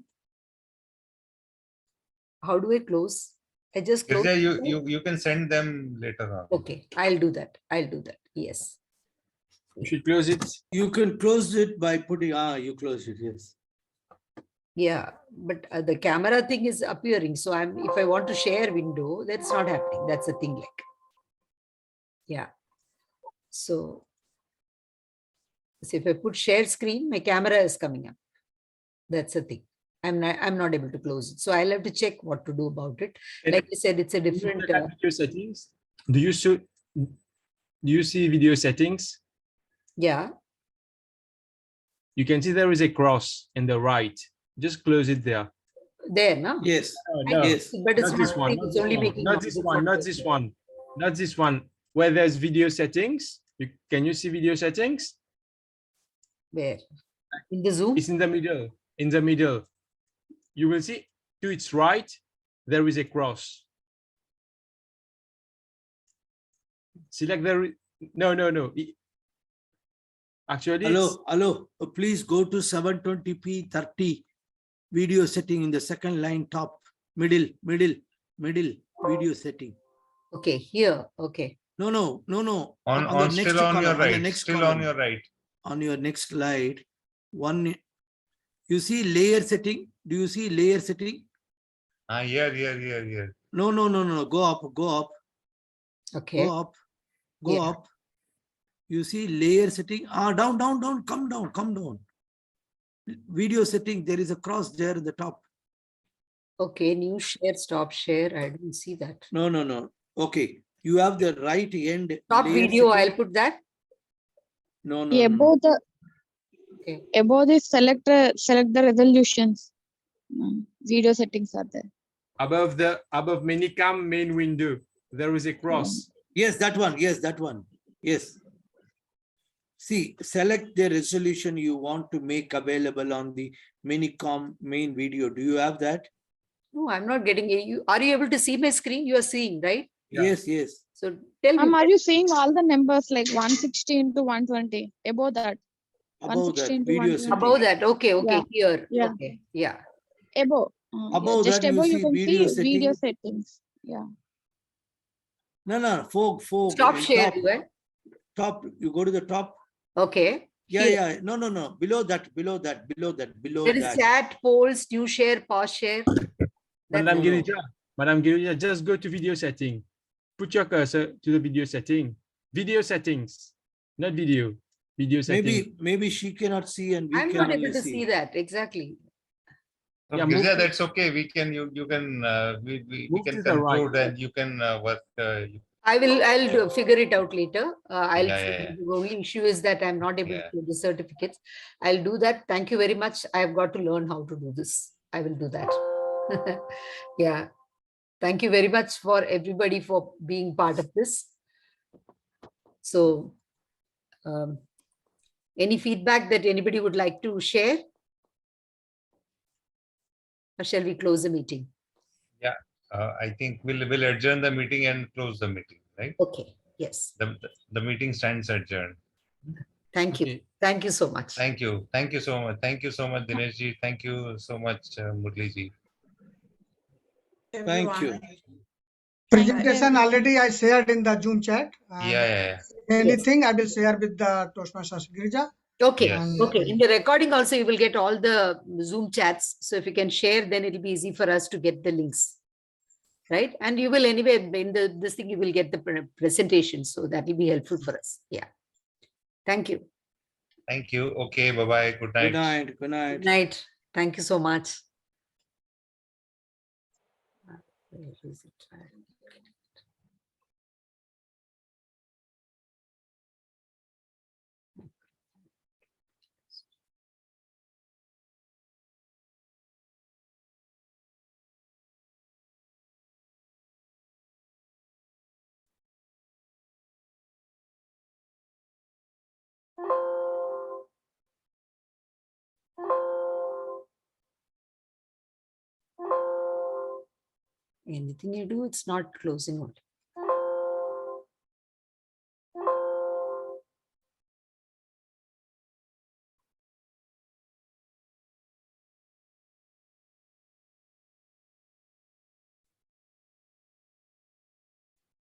How do I close? I just close. Yeah, you can send them later on. Okay, I'll do that. Yes. You should close it. You can close it by putting, you close it, yes. Yeah, but the camera thing is appearing. So if I want to share window, that's not happening. That's a thing like, yeah. So if I put share screen, my camera is coming up. That's a thing. I'm not able to close it. So I'll have to check what to do about it. Like I said, it's a different video settings. Do you see video settings? Yeah. You can see there is a cross in the right. Just close it there. There, no? Yes. No, yes. But it's not this one. it's only making Not this one. Not this one. Not this one. Where there's video settings. Can you see video settings? Where? In the Zoom? It's in the middle. In the middle. You will see to its right, there is a cross. Select the, no. Actually, Hello. Please go to 720p 30 video setting in the second line, top, middle video setting. Okay, here. Okay. No. On still on your right. Still on your right. On your next slide, one. You see layer setting? Do you see layer setting? Here. No. Go up. Okay. Go up. You see layer setting? Down. Come down. Video setting. There is a cross there at the top. Okay. New share, stop share. I didn't see that. No. Okay. You have the right end. Stop video. Setting. I'll put that. No. Above the select the resolutions. Video settings are there. Above Minicam main window, there is a cross. Yes, that one. Yes. See, select the resolution you want to make available on the Minicam main video. Do you have that? No, I'm not getting it. Are you able to see my screen? You are seeing, right? Yeah. Yes. So tell me. Are you seeing all the numbers like 116 to 120? Above that. Above that, video above that. Okay. Yeah. Here. Yeah. Okay. Yeah. Above. Above just that, above you you can video see video settings. Yeah. No. Folk. Stop share. Top. You go to the top. Okay. Yeah, Here. yeah. No, no, no. Below that, below that, below that, below There is that. chat, polls, new share, pause share. Madam No, no. Girija, Madam Girija, just go to video setting. Put your cursor to the video setting. Video settings, not video. Video setting. Maybe she cannot see and we I'm can not only able to see. see that exactly. So Yeah, move Girija, to- that's okay. We can you can we Move can to the right. conclude and you can work. I'll figure it out later. Yeah. The only issue is that I'm not able Yeah. to do the certificates. I'll do that. Thank you very much. I've got to learn how to do this. I will do that. Yeah. Thank you very much for everybody for being part of this. So, any feedback that anybody would like to share? Or shall we close the meeting? Yeah. I think we'll adjourn the meeting and close the meeting, right? Okay. Yes. The meeting stands adjourned. Thank you. Okay. Thank you so much. Thank you. Thank you so much. Thank you so much, Dinesh ji. Thank you so much, Murali ji. Thank you. Presentation already I shared in the Zoom chat. And Yeah. anything I will share with the Toastmasters Girija. Okay. Yes. Okay. In the recording also, you will get all the Zoom chats. So if you can share, then it'll be easy for us to get the links. Right. And you will anyway, in this thing, you will get the presentation. So that will be helpful for us. Yeah. Thank you. Thank you. Okay. Bye-bye. Good night. Good night. Good night. Good night. Thank you so much. Where is it? Anything you do, it's not closing on.